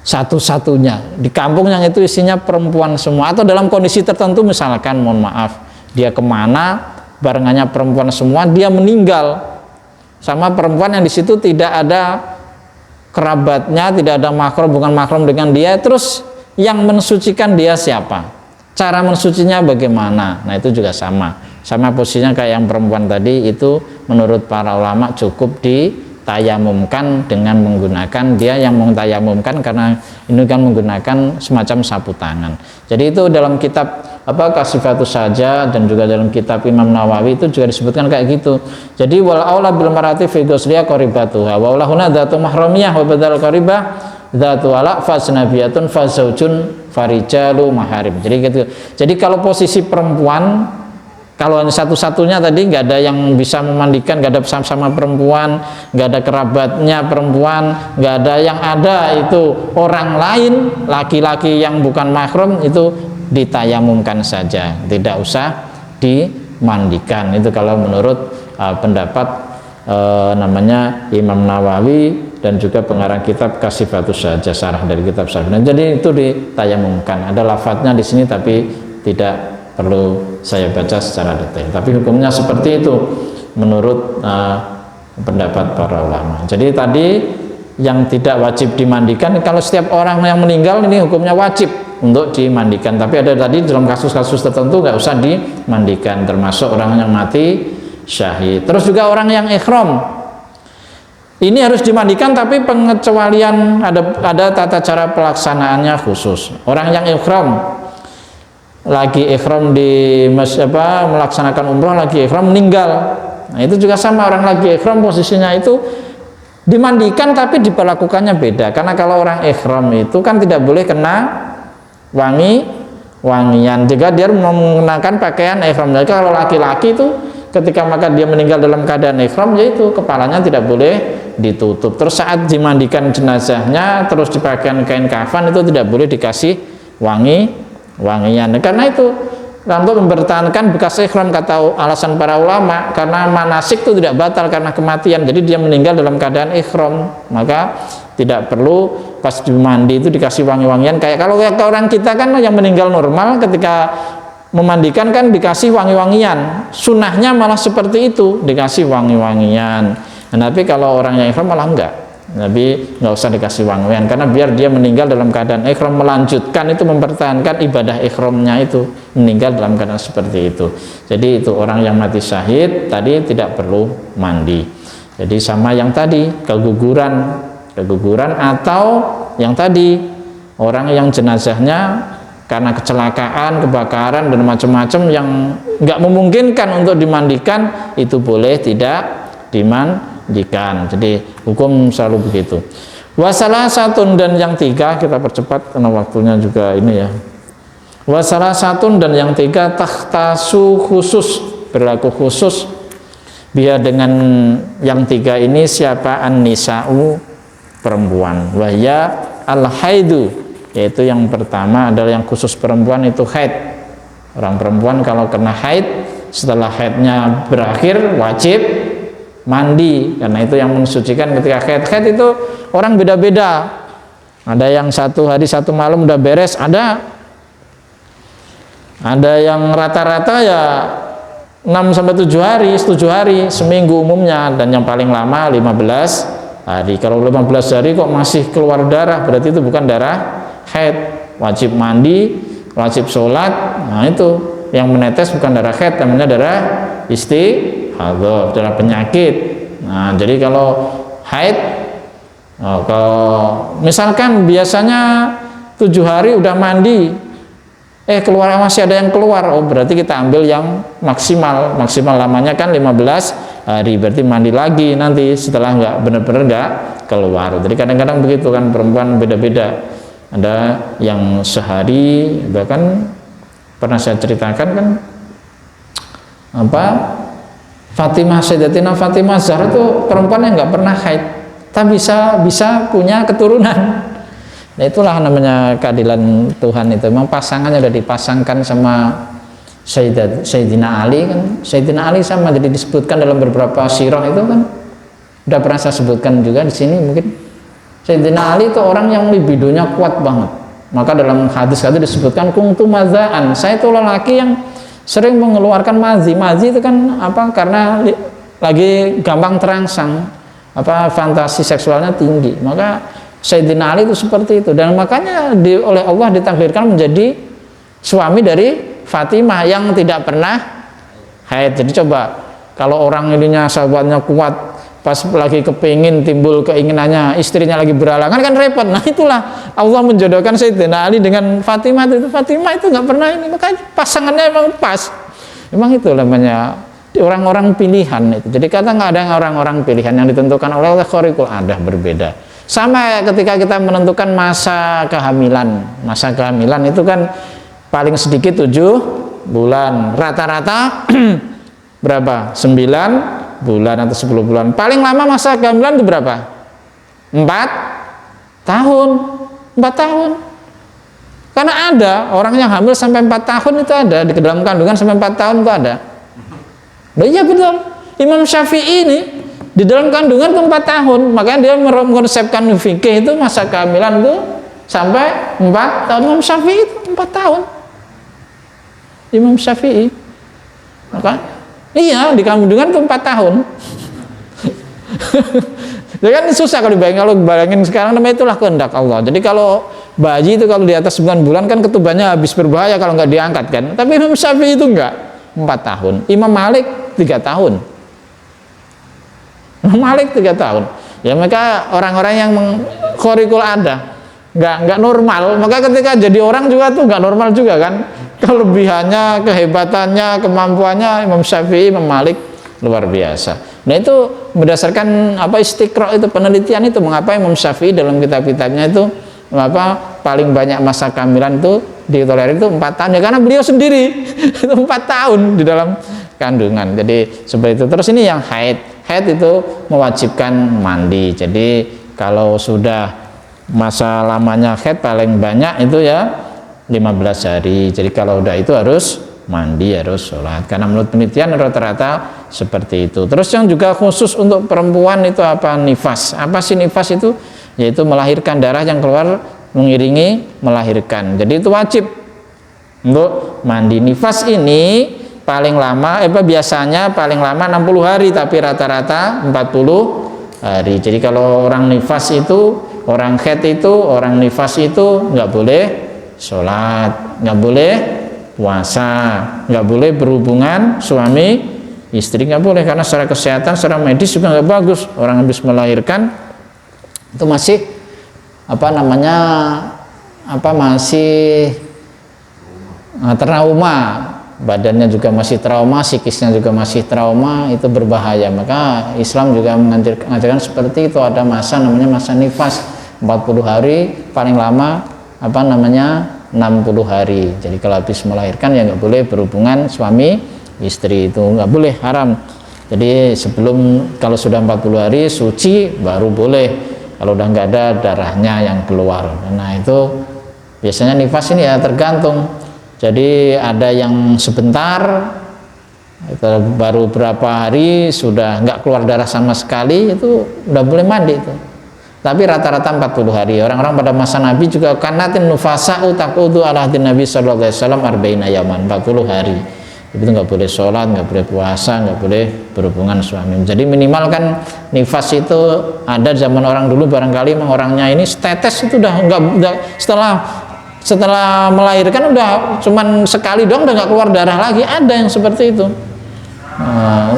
satu-satunya di kampung yang itu isinya perempuan semua, atau dalam kondisi tertentu misalkan mohon maaf dia kemana barengannya perempuan semua, dia meninggal sama perempuan yang di situ tidak ada kerabatnya, tidak ada mahram, bukan mahram dengan dia. Terus yang mensucikan dia siapa? Cara mensucinya bagaimana? Nah itu juga sama posisinya kayak yang perempuan tadi. Itu menurut para ulama cukup ditayamumkan dengan menggunakan, dia yang mentayamumkan karena ini kan menggunakan semacam sapu tangan. Jadi itu dalam kitab Kasifatus Saja dan juga dalam kitab Imam Nawawi itu juga disebutkan kayak gitu. Jadi wal aula bil marati fi ghusliha qaribatuha wa ulahuna dzatu mahramiyah wa badal qaribah dzatu ala fasnabiyatun fazaujun farijalu maharim. Jadi gitu. Jadi kalau posisi perempuan, kalau hanya satu-satunya tadi nggak ada yang bisa memandikan, nggak ada sama perempuan, nggak ada kerabatnya perempuan, nggak ada, yang ada itu orang lain laki-laki yang bukan mahram, itu ditayamumkan saja, tidak usah dimandikan. Itu kalau menurut pendapat namanya Imam Nawawi dan juga pengarang kitab Kasifatus Saja, syarah dari kitab Syarah. Jadi itu ditayamumkan. Ada lafadznya di sini tapi tidak perlu saya baca secara detail. Tapi hukumnya seperti itu menurut pendapat para ulama. Jadi tadi yang tidak wajib dimandikan, kalau setiap orang yang meninggal ini hukumnya wajib untuk dimandikan. Tapi ada tadi dalam kasus-kasus tertentu nggak usah dimandikan, termasuk orang yang mati syahid. Terus juga orang yang ikhram, ini harus dimandikan, tapi pengecualian ada tata cara pelaksanaannya khusus. Orang yang ikhram lagi ikhram melaksanakan umroh, lagi ikhram meninggal. Nah itu juga sama, orang lagi ikhram posisinya itu dimandikan tapi diperlakukannya beda. Karena kalau orang ikhram itu kan tidak boleh kena wangian, juga dia menggunakan pakaian ihram. Jadi kalau laki-laki itu ketika maka dia meninggal dalam keadaan ihram, yaitu kepalanya tidak boleh ditutup. Terus saat dimandikan jenazahnya terus dipakaikan kain kafan, itu tidak boleh dikasih wangian. Karena itu untuk mempertahankan bekas ihram, kata alasan para ulama, karena manasik itu tidak batal karena kematian. Jadi dia meninggal dalam keadaan ihram, maka tidak perlu pas dimandi itu dikasih wangi-wangian. Kayak kalau orang kita kan yang meninggal normal, ketika memandikan kan dikasih wangi-wangian, sunnahnya malah seperti itu, dikasih wangi-wangian. Nah, tapi kalau orang yang ihram malah enggak, Nabi nggak usah dikasih wangi-wangian, karena biar dia meninggal dalam keadaan ihram, melanjutkan itu, mempertahankan ibadah ihramnya itu, meninggal dalam keadaan seperti itu. Jadi itu orang yang mati syahid tadi tidak perlu mandi. Jadi sama yang tadi, keguguran atau yang tadi orang yang jenazahnya karena kecelakaan, kebakaran dan macam-macam yang nggak memungkinkan untuk dimandikan, itu boleh tidak dimandikan. Jadi hukum selalu begitu. Wasalah satun, dan yang tiga, kita percepat karena waktunya juga ini ya. Wasalah satun, dan yang tiga, takhtasu, khusus, berlaku khusus. Biar dengan yang tiga ini siapa? An-nisa'u, perempuan. Wahya al-haidu, yaitu yang pertama adalah yang khusus perempuan itu haid. Orang perempuan kalau kena haid, setelah haidnya berakhir wajib mandi, karena itu yang mensucikan ketika haid. Haid itu orang beda-beda, ada yang 1 hari 1 malam udah beres, ada yang rata-rata ya 6-7 hari, 7 hari seminggu umumnya, dan yang paling lama 15 hari. Kalau 15 hari kok masih keluar darah, berarti itu bukan darah haid, wajib mandi, wajib sholat. Nah, itu yang menetes bukan darah haid, namanya darah istihadhah, darah penyakit. Nah, jadi kalau haid, kalau misalkan biasanya 7 hari udah mandi, keluar masih ada yang keluar, berarti kita ambil yang maksimal lamanya kan 15 hari, berarti mandi lagi nanti setelah nggak benar-benar nggak keluar. Jadi kadang-kadang begitu kan, perempuan beda-beda, ada yang sehari, bahkan pernah saya ceritakan kan Sayyidatina Fatimah Zahra itu perempuan yang nggak pernah haid, tapi bisa punya keturunan. Nah, itulah namanya keadilan Tuhan itu. Memang pasangannya udah dipasangkan sama Sayyidina Ali kan. Sayyidina Ali sama jadi disebutkan dalam beberapa sirah itu kan. Udah pernah saya sebutkan juga di sini mungkin. Sayyidina Ali itu orang yang libidonya kuat banget. Maka dalam hadis-hadis disebutkan kuntu madzaan. Saya itu lelaki yang sering mengeluarkan mazi. Mazi itu kan karena lagi gampang terangsang, fantasi seksualnya tinggi. Maka Sayyidina Ali itu seperti itu, dan makanya oleh Allah ditakdirkan menjadi suami dari Fatimah yang tidak pernah haid. Jadi coba kalau orang ininya sahabatnya kuat, pas lagi kepingin, timbul keinginannya, istrinya lagi beralangan, kan repot. Nah, itulah Allah menjodohkan Sayyidina Ali dengan Fatimah itu. Fatimah itu nggak pernah ini, makanya pasangannya emang pas. Emang itu namanya orang-orang pilihan itu. Jadi kata nggak ada orang-orang pilihan yang ditentukan oleh Allah, khariqul adah, berbeda. Sama ketika kita menentukan masa kehamilan. Masa kehamilan itu kan paling sedikit 7 bulan, rata-rata berapa? 9 bulan atau 10 bulan. Paling lama masa kehamilan itu berapa? 4 tahun. 4 tahun. Karena ada orang yang hamil sampai 4 tahun itu ada, di dalam kandungan sampai 4 tahun itu ada. Nah, iya betul. Imam Syafi'i ini di dalam kandungan itu 4 tahun, makanya dia mengonsepkan fikih itu masa kehamilan itu sampai 4 tahun. Imam Syafi'i itu 4 tahun. Imam Syafi'i, maka iya di kandungan itu 4 tahun. Jadi kan susah kalau bayangin sekarang, namanya itulah kehendak Allah. Jadi kalau bayi itu kalau di atas 9 bulan kan ketubannya habis berbahaya kalau nggak diangkat kan. Tapi Imam Syafi'i itu enggak, 4 tahun. Imam Malik 3 tahun. Malik 3 tahun. Ya mereka orang-orang yang khariqul ada, nggak normal. Maka ketika jadi orang juga tuh nggak normal juga kan. Kelebihannya, kehebatannya, kemampuannya Imam Syafi'i, Imam Malik luar biasa. Nah, itu berdasarkan istiqra itu, penelitian itu, mengapa Imam Syafi'i dalam kitab-kitabnya itu paling banyak masa kehamilan itu ditolerir itu 4 tahun, ya karena beliau sendiri itu 4 tahun di dalam kandungan. Jadi seperti itu. Terus ini yang haid itu mewajibkan mandi. Jadi kalau sudah masa lamanya haid paling banyak itu ya 15 hari. Jadi kalau udah itu harus mandi, harus sholat, karena menurut penelitian rata-rata seperti itu. Terus yang juga khusus untuk perempuan itu nifas. Apa sih nifas itu? Yaitu melahirkan, darah yang keluar mengiringi melahirkan. Jadi itu wajib untuk mandi. Nifas ini paling lama biasanya paling lama 60 hari, tapi rata-rata 40 hari. Jadi kalau orang nifas itu, orang haid itu, orang nifas itu nggak boleh sholat, nggak boleh puasa, nggak boleh berhubungan suami istri, nggak boleh, karena secara kesehatan, secara medis juga nggak bagus. Orang habis melahirkan itu masih masih trauma, badannya juga masih trauma, psikisnya juga masih trauma, itu berbahaya. Maka Islam juga mengajarkan seperti itu, ada masa namanya masa nifas 40 hari, paling lama 60 hari. Jadi kalau habis melahirkan ya nggak boleh berhubungan suami istri, itu nggak boleh, haram. Jadi kalau sudah 40 hari suci baru boleh, kalau udah nggak ada darahnya yang keluar. Nah itu biasanya nifas ini ya tergantung. Jadi ada yang sebentar, baru berapa hari sudah nggak keluar darah sama sekali, itu udah boleh mandi itu. Tapi rata-rata 40 hari. Orang-orang pada masa Nabi juga kanatin nufasa'u taqudu ala hadin Nabi sallallahu alaihi wasallam arba'ina yaman, 40 hari. Itu nggak boleh sholat, nggak boleh puasa, nggak boleh berhubungan suami. Jadi minimal kan nifas itu ada zaman orang dulu, barangkali orangnya ini tetes itu udah setelah melahirkan udah cuman sekali doang udah nggak keluar darah lagi, ada yang seperti itu.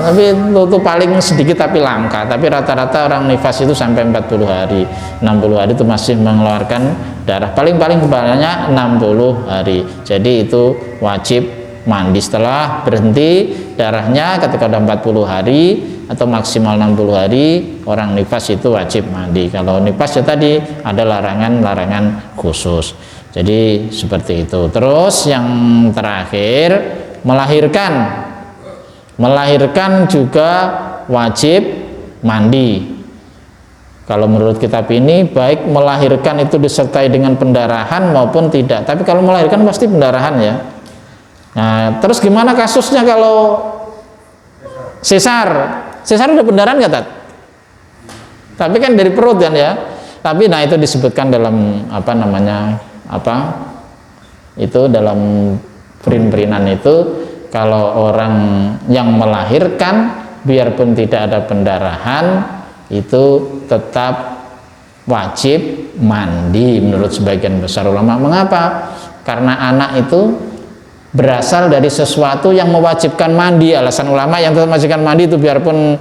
Tapi itu paling sedikit tapi langka. Tapi rata-rata orang nifas itu sampai 40 hari, 60 hari itu masih mengeluarkan darah, paling-paling kebanyakan 60 hari. Jadi itu wajib mandi. Setelah berhenti darahnya ketika udah 40 hari atau maksimal 60 hari, orang nifas itu wajib mandi. Kalau nifas ya tadi ada larangan-larangan khusus. Jadi seperti itu. Terus yang terakhir, melahirkan juga wajib mandi. Kalau menurut kitab ini baik melahirkan itu disertai dengan pendarahan maupun tidak. Tapi kalau melahirkan pasti pendarahan ya. Nah, terus gimana kasusnya kalau sesar? Sesar udah pendarahan nggak, Tat? Tapi kan dari perut kan ya. Tapi nah itu disebutkan dalam itu dalam perin-perinan itu, kalau orang yang melahirkan biarpun tidak ada pendarahan itu tetap wajib mandi menurut sebagian besar ulama. Mengapa? Karena anak itu berasal dari sesuatu yang mewajibkan mandi. Alasan ulama yang tetap mewajibkan mandi itu biarpun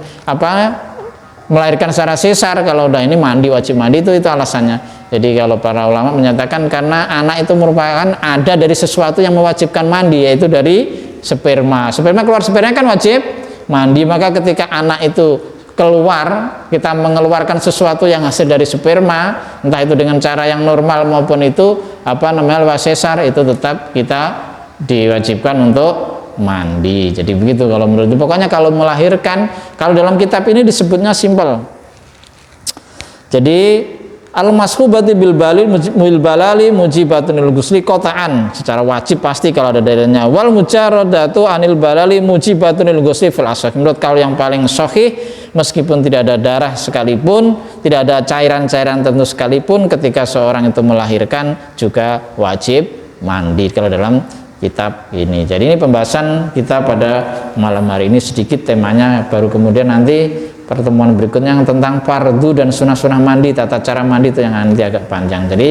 melahirkan secara sesar, kalau udah ini mandi, wajib mandi, itu alasannya. Jadi kalau para ulama menyatakan karena anak itu merupakan ada dari sesuatu yang mewajibkan mandi, yaitu dari sperma. Keluar sperma kan wajib mandi. Maka ketika anak itu keluar, kita mengeluarkan sesuatu yang hasil dari sperma, entah itu dengan cara yang normal maupun itu lewat sesar, itu tetap kita diwajibkan untuk mandi. Jadi begitu kalau menurut itu. Pokoknya kalau melahirkan, kalau dalam kitab ini disebutnya simpel. Jadi al-mashubati bil balali mujibatun lil ghusli qata'an, secara wajib pasti kalau ada dalilnya. Wal mujarradatu anil balali mujibatun lil ghusli fil ashah. Menurut kalau yang paling sahih, meskipun tidak ada darah sekalipun, tidak ada cairan-cairan tertentu sekalipun, ketika seorang itu melahirkan juga wajib mandi kalau dalam kitab ini. Jadi ini pembahasan kita pada malam hari ini, sedikit temanya, baru kemudian nanti pertemuan berikutnya yang tentang fardu dan sunnah-sunnah mandi, tata cara mandi itu yang nanti agak panjang. Jadi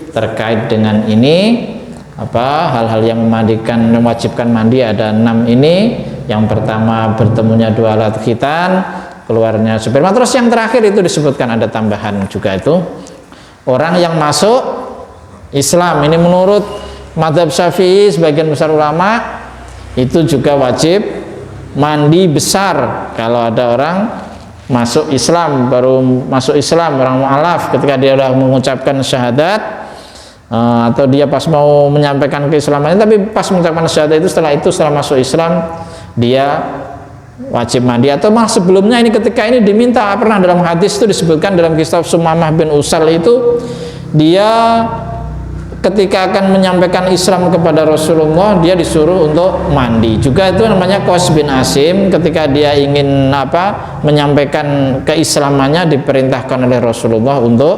terkait dengan ini hal-hal yang mewajibkan mandi ada 6 ini. Yang pertama bertemunya 2 alat khitan, keluarnya sperma. Terus yang terakhir itu disebutkan ada tambahan juga, itu orang yang masuk Islam. Ini menurut mazhab Syafi'i sebagian besar ulama itu juga wajib mandi besar. Kalau ada orang masuk Islam, baru masuk Islam, orang mu'alaf, ketika dia sudah mengucapkan syahadat, atau dia pas mau menyampaikan keislamannya, tapi pas mengucapkan syahadat itu, setelah masuk Islam dia wajib mandi. Atau malah sebelumnya ini, ketika ini diminta, pernah dalam hadis itu disebutkan dalam kitab Sumamah bin Usal itu, dia ketika akan menyampaikan Islam kepada Rasulullah, dia disuruh untuk mandi. Juga itu namanya Qaus bin Asim, ketika dia ingin menyampaikan keislamannya, diperintahkan oleh Rasulullah untuk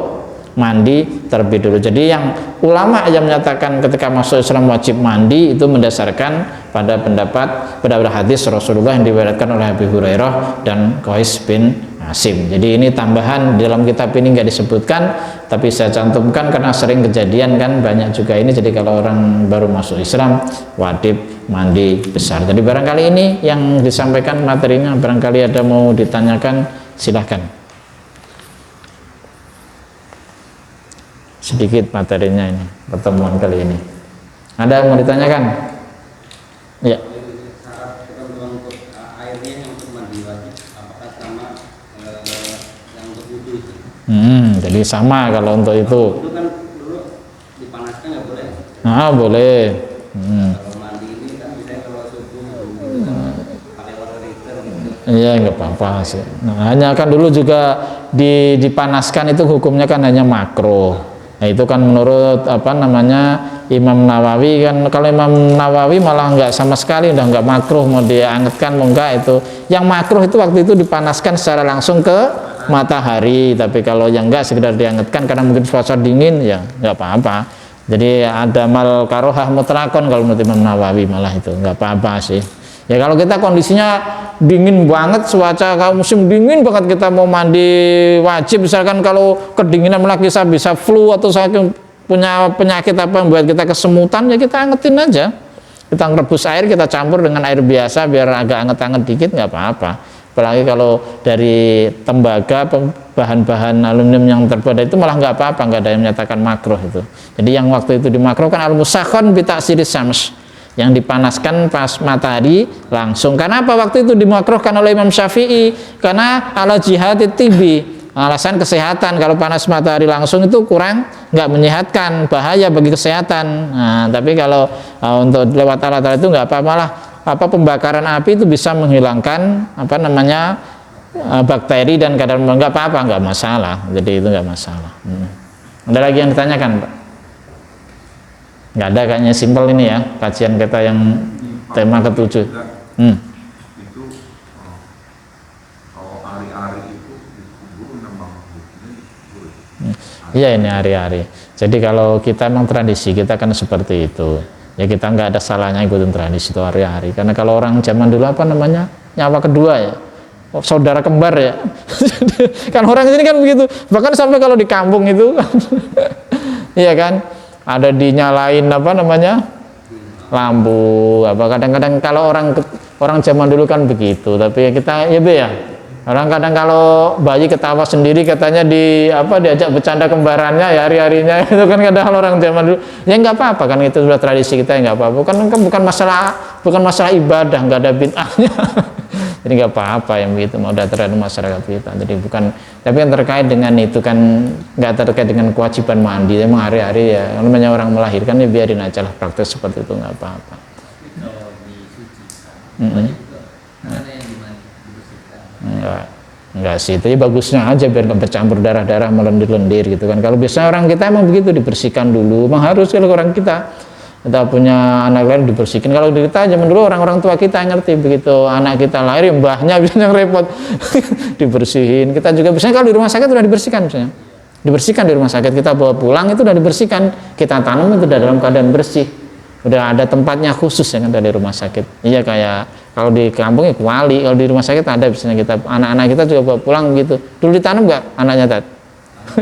mandi terlebih dulu. Jadi yang ulama yang menyatakan ketika masuk Islam wajib mandi itu mendasarkan pada pendapat hadis Rasulullah yang diriwayatkan oleh Abu Hurairah dan Qais bin Asim. Jadi ini tambahan di dalam kitab ini nggak disebutkan, tapi saya cantumkan karena sering kejadian kan, banyak juga ini. Jadi kalau orang baru masuk Islam wajib mandi besar. Jadi barangkali ini yang disampaikan materinya, barangkali ada mau ditanyakan silahkan. Sedikit materinya ini pertemuan kali ini. Ada yang mau ditanyakan? Ya. Jadi sama kalau untuk itu. Itu kan dulu dipanaskan nggak boleh. Nah, boleh. Kalau mandi ini kan bisa kalau subuh pakai water heater gitu. Iya, nggak apa-apa sih. Nah, hanya kan dulu juga dipanaskan itu hukumnya kan hanya makruh. Nah, itu kan menurut Imam Nawawi kan, kalau Imam Nawawi malah nggak sama sekali, udah nggak makruh, mau diangetkan mau enggak itu. Yang makruh itu waktu itu dipanaskan secara langsung ke matahari, tapi kalau yang enggak sekedar diangetkan karena mungkin cuaca dingin ya nggak apa-apa. Jadi ada mal karohah mutlakon kalau menurut Imam Nawawi, malah itu nggak apa-apa sih. Ya kalau kita kondisinya dingin banget, cuaca kalau musim dingin banget kita mau mandi wajib, misalkan kalau kedinginan malah kita bisa flu atau punya penyakit apa yang buat kita kesemutan, ya kita angetin aja. Kita rebus air, kita campur dengan air biasa biar agak anget-anget dikit, nggak apa-apa. Apalagi kalau dari tembaga, bahan-bahan aluminium yang terbuat itu malah nggak apa-apa, nggak ada yang menyatakan makruh itu. Jadi yang waktu itu dimakruhkan al-musakhon bi ta'siris syams, yang dipanaskan pas matahari langsung. Karena apa waktu itu dimakruhkan oleh Imam Syafi'i? Karena ala jihadit tibi, alasan kesehatan. Kalau panas matahari langsung itu kurang, nggak menyehatkan, bahaya bagi kesehatan. Nah, tapi kalau untuk lewat alat-alat itu nggak apa-apa lah. Pembakaran api itu bisa menghilangkan bakteri dan kadar, nggak apa-apa, nggak masalah. Jadi itu nggak masalah. Ada lagi yang ditanyakan, Pak? Nggak ada, kayaknya simpel ini ya kajian kita yang tema ke-7. Itu kalau hari-hari itu dikubur memang Iya, ini hari-hari. Jadi kalau kita emang tradisi kita kan seperti itu. Ya kita nggak ada salahnya ikutin tradisi itu hari-hari. Karena kalau orang zaman dulu nyawa kedua ya, saudara kembar ya. Kan orang sini kan begitu. Bahkan sampai kalau di kampung itu, iya kan, ada dinyalain lampu kadang-kadang kalau orang zaman dulu kan begitu. Tapi kita orang kadang kalau bayi ketawa sendiri katanya diajak bercanda kembarannya ya hari-harinya itu kan kadang orang zaman dulu ya nggak apa-apa kan, itu sudah tradisi kita ya nggak apa-apa bukan masalah ibadah, nggak ada bid'ahnya. Jadi nggak apa-apa yang begitu mau terhadap masyarakat kita. Jadi bukan, tapi yang terkait dengan itu kan nggak terkait dengan kewajiban mandi. Emang hari-hari ya namanya orang melahirkan ya biarin aja lah praktek seperti itu, nggak apa-apa. Enggak sih, itu ya bagusnya aja biar nggak bercampur darah-darah melendir-lendir gitu kan. Kalau biasanya orang kita emang begitu, dibersihkan dulu, emang harus. Kalau orang kita punya anak lain dibersihkan. Kalau kita zaman dulu orang-orang tua kita yang ngerti, begitu anak kita lahir ya mbahnya biasanya yang repot dibersihin. Kita juga biasanya kalau di rumah sakit udah dibersihkan, misalnya dibersihkan di rumah sakit, kita bawa pulang itu udah dibersihkan, kita tanam itu udah dalam keadaan bersih, udah ada tempatnya khusus ya kan dari rumah sakit. Iya, kayak kalau di kampung ya kuali, kalau di rumah sakit ada biasanya. Kita anak-anak kita juga bawa pulang gitu. Dulu ditanam nggak anaknya, Tat?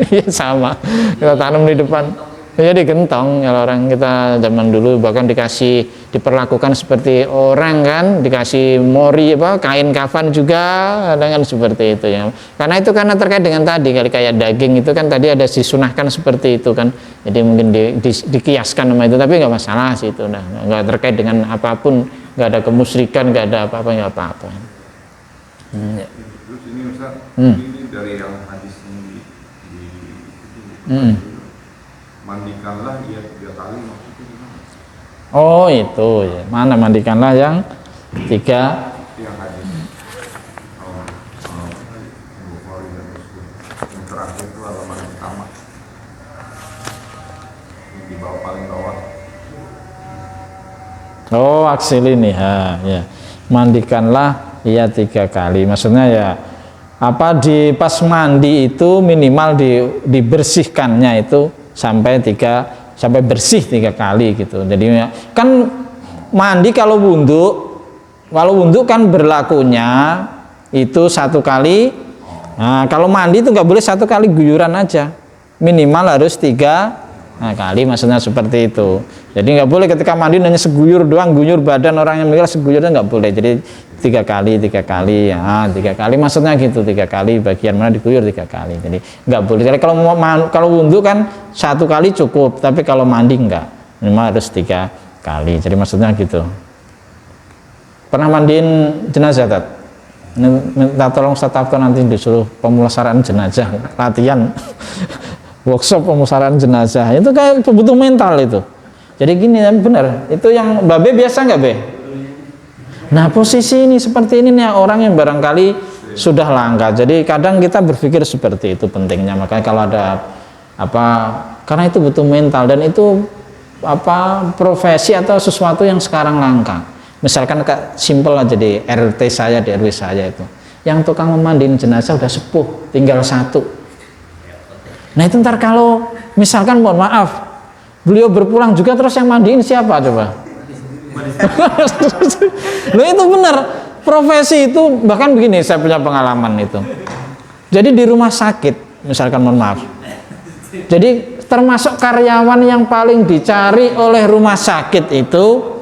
Iya sama, kita tanam di depan. Ya digentong. Kalau orang kita zaman dulu bahkan diperlakukan seperti orang kan, dikasih mori kain kafan juga, dengan seperti itu ya. Karena terkait dengan tadi kayak daging itu kan tadi ada disunahkan seperti itu kan. Jadi mungkin dikiaskan sama itu, tapi nggak masalah sih itu. Nah, nggak terkait dengan apapun, nggak ada kemusyrikan, nggak ada apa-apa, nggak apa-apa. Ya. Terus ini Ustaz, ini dari yang hadis ini mandikanlah dia 3 kali, maksudnya gimana? Oh itu ya, mana mandikanlah yang 3 Yang hadis Bukhari dan Muslim yang terakhir itu halaman pertama yang di bawah, paling bawah. Oh aksil ini ya, mandikanlah ia 3 kali. Maksudnya ya di pas mandi itu minimal dibersihkannya itu sampai bersih 3 kali gitu. Jadi kan mandi kalau wudhu kan berlakunya itu 1 kali. Nah, kalau mandi itu nggak boleh 1 kali guyuran aja, minimal harus 3 kali, maksudnya seperti itu. Jadi nggak boleh ketika mandi hanya seguyur doang, guyur badan orang yang meninggal seguyurnya nggak boleh. Jadi 3 kali, ya 3 kali maksudnya gitu, 3 kali bagian mana diguyur 3 kali. Jadi nggak boleh. Jadi kalau wudhu kan 1 kali cukup, tapi kalau mandi enggak, minimal harus 3 kali. Jadi maksudnya gitu. Pernah mandiin jenazah, Tat? Minta tolong Ustaz Tabto nanti disuruh pemulasaraan jenazah, latihan workshop pemulasaraan jenazah. Itu kayak butuh mental itu. Jadi gini, benar. Itu yang Babe biasa nggak, Be? Nah, posisi ini seperti ini nih orang yang barangkali sudah langka. Jadi kadang kita berpikir seperti itu pentingnya. Makanya kalau ada karena itu butuh mental dan itu profesi atau sesuatu yang sekarang langka. Misalkan simpel aja di RT saya, di RW saya itu, yang tukang memandiin jenazah udah sepuh, tinggal 1. Nah itu ntar kalau misalkan mohon maaf, beliau berpulang juga terus yang mandiin siapa coba? Loh itu benar, profesi itu bahkan begini, saya punya pengalaman itu. Jadi di rumah sakit, misalkan mohon maaf, jadi termasuk karyawan yang paling dicari oleh rumah sakit itu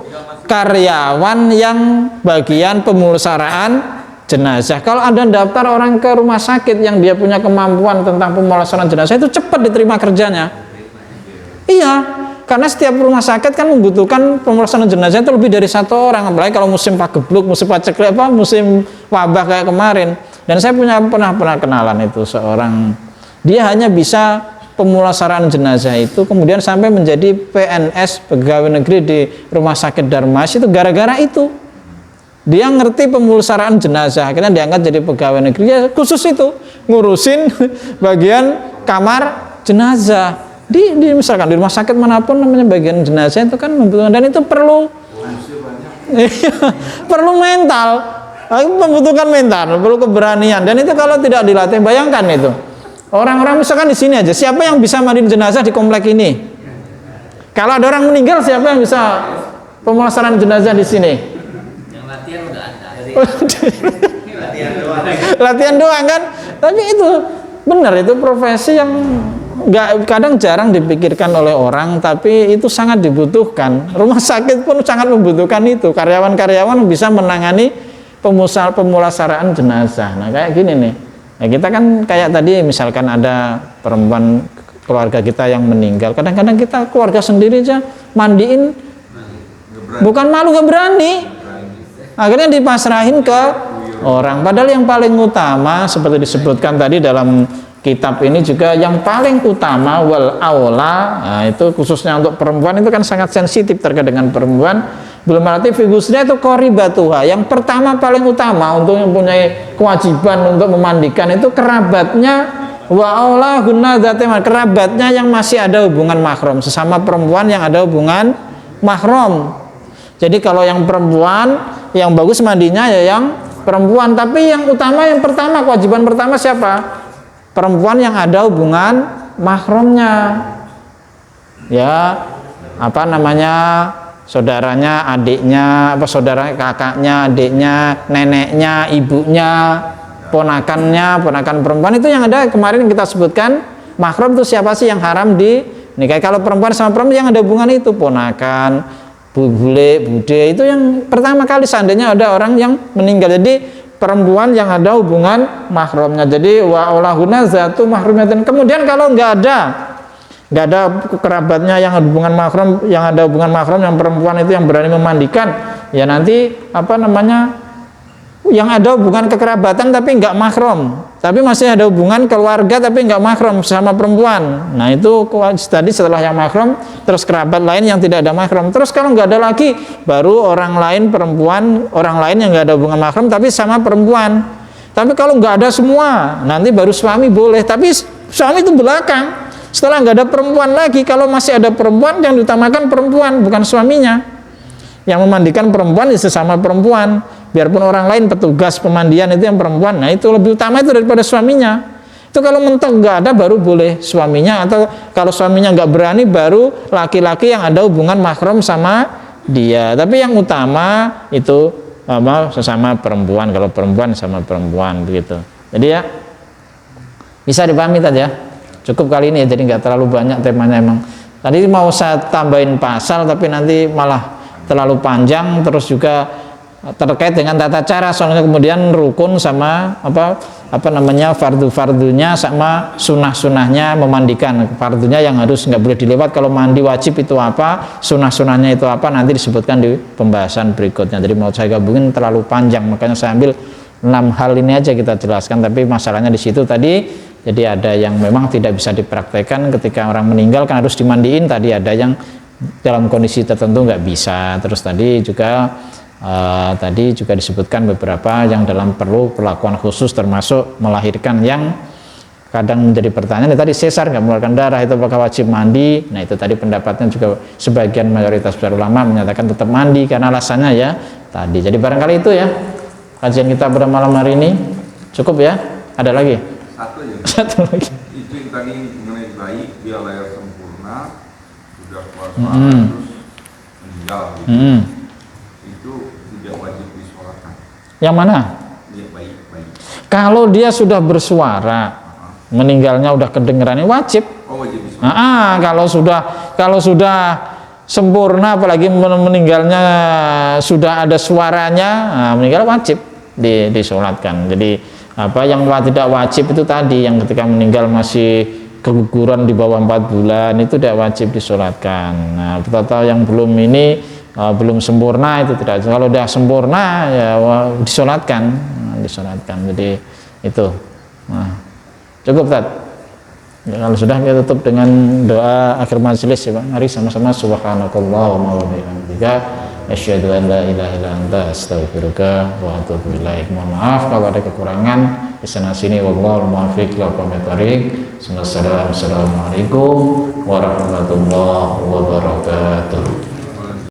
karyawan yang bagian pemulasaraan jenazah. Kalau ada daftar orang ke rumah sakit yang dia punya kemampuan tentang pemulasaraan jenazah, itu cepat diterima kerjanya. Iya, karena setiap rumah sakit kan membutuhkan pemulasaraan jenazah itu lebih dari 1 orang, apalagi kalau musim pagebluk, musim paceklik, musim wabah kayak kemarin. Dan saya pernah kenalan itu seorang, dia hanya bisa pemulasaraan jenazah itu, kemudian sampai menjadi PNS, pegawai negeri di Rumah Sakit Darmas itu gara-gara itu. Dia ngerti pemulasaraan jenazah, akhirnya diangkat jadi pegawai negeri ya, khusus itu ngurusin bagian kamar jenazah. Misalkan di rumah sakit manapun namanya bagian jenazah itu kan membutuhkan, dan itu perlu mental, membutuhkan mental, perlu keberanian, dan itu kalau tidak dilatih, bayangkan itu. Orang-orang misalkan di sini aja, siapa yang bisa mandiin jenazah di komplek ini? Kalau ada orang meninggal, siapa yang bisa pemulasaraan jenazah di sini? Yang latihan udah ada. Latihan doang kan? Tapi itu benar, itu profesi yang kadang jarang dipikirkan oleh orang, tapi itu sangat dibutuhkan. Rumah sakit pun sangat membutuhkan itu. Karyawan-karyawan bisa menangani pemulasaraan jenazah. Nah kayak gini nih. Nah, kita kan kayak tadi misalkan ada perempuan keluarga kita yang meninggal, kadang-kadang kita keluarga sendiri aja mandiin, bukan malu, nggak berani, akhirnya dipasrahin ke orang. Padahal yang paling utama seperti disebutkan tadi dalam kitab ini juga, yang paling utama wal aula, nah itu khususnya untuk perempuan itu kan sangat sensitif terkait dengan perempuan. Belum arti figusnya itu koribatuha, yang pertama paling utama untuk mempunyai kewajiban untuk memandikan itu kerabatnya, wa aula guna zateman, kerabatnya yang masih ada hubungan mahram, sesama perempuan yang ada hubungan mahram. Jadi kalau yang perempuan yang bagus mandinya ya yang perempuan, tapi yang utama, yang pertama, kewajiban pertama siapa? Perempuan yang ada hubungan mahramnya, ya saudaranya, adiknya, saudara kakaknya, adiknya, neneknya, ibunya, ponakan perempuan, itu yang ada kemarin kita sebutkan. Mahram itu siapa sih yang haram di nikah? Kalau perempuan sama perempuan yang ada hubungan itu ponakan, bule, bude, itu yang pertama kali seandainya ada orang yang meninggal. Jadi perempuan yang ada hubungan mahramnya. Jadi wa ulahuna zatu mahrumatin. Kemudian kalau nggak ada kerabatnya yang ada hubungan mahram, yang perempuan itu yang berani memandikan, ya nanti yang ada hubungan kekerabatan tapi nggak mahram, tapi masih ada hubungan keluarga tapi nggak mahram sama perempuan. Nah itu tadi setelah yang mahram, terus kerabat lain yang tidak ada mahram, terus kalau nggak ada lagi baru orang lain yang nggak ada hubungan mahram tapi sama perempuan. Tapi kalau nggak ada semua, nanti baru suami boleh, tapi suami itu belakang. Setelah nggak ada perempuan lagi, kalau masih ada perempuan, yang diutamakan perempuan, bukan suaminya. Yang memandikan perempuan itu sesama perempuan. biarpun orang lain petugas pemandian itu yang perempuan, nah itu lebih utama itu daripada suaminya. Itu kalau mentok nggak ada baru boleh suaminya, atau kalau suaminya nggak berani baru laki-laki yang ada hubungan mahram sama dia. Tapi yang utama itu sesama perempuan, kalau perempuan sama perempuan begitu. Jadi ya bisa dipahami tadi ya. Cukup kali ini ya, jadi nggak terlalu banyak temanya emang. Tadi mau saya tambahin pasal tapi nanti malah terlalu panjang, terus juga terkait dengan tata cara, soalnya kemudian rukun sama apa namanya fardu-fardunya sama sunah-sunahnya memandikan. Fardunya yang harus nggak boleh dilewat, kalau mandi wajib itu apa, sunah-sunahnya itu apa, nanti disebutkan di pembahasan berikutnya. Jadi mau saya gabungin terlalu panjang, makanya saya ambil 6 hal ini aja kita jelaskan. Tapi masalahnya di situ tadi, jadi ada yang memang tidak bisa dipraktekkan ketika orang meninggal kan harus dimandiin, tadi ada yang dalam kondisi tertentu nggak bisa. Terus tadi juga disebutkan beberapa yang dalam perlu perlakuan khusus, termasuk melahirkan yang kadang menjadi pertanyaan. Tadi sesar nggak mengeluarkan darah itu apakah wajib mandi? Nah itu tadi pendapatnya juga sebagian mayoritas besar ulama menyatakan tetap mandi karena alasannya ya tadi. Jadi barangkali itu ya kajian kita pada malam hari ini. Cukup ya? Ada lagi? Satu ya. Satu lagi. Itu yang tadi mengenai bayi, dia lahir sempurna, sudah puasa terus meninggal. Gitu. Itu tidak wajib disolatkan. Yang mana? Dia bayi. Kalau dia sudah bersuara, meninggalnya udah kedengerannya wajib. Oh, wajib disolatkan. Kalau sudah sempurna, apalagi meninggalnya sudah ada suaranya, meninggal wajib disolatkan. Jadi yang tidak wajib itu tadi, yang ketika meninggal masih keguguran di bawah 4 bulan itu tidak wajib disolatkan. Nah, atau yang belum belum sempurna itu tidak. Kalau sudah sempurna ya disolatkan. Jadi itu. Nah, cukup Tad. Ya, kalau sudah kita tutup dengan doa akhir majelis ya Pak. Mari sama-sama subhanakallahumma wa bihamdika asyhadu an la ilaha illa anta astaghfiruka wa atubu ilaik. Mohon maaf kalau ada kekurangan di sana sini, wallahu muwaffiq ila aqwamit thoriq. Assalamualaikum warahmatullahi wabarakatuh.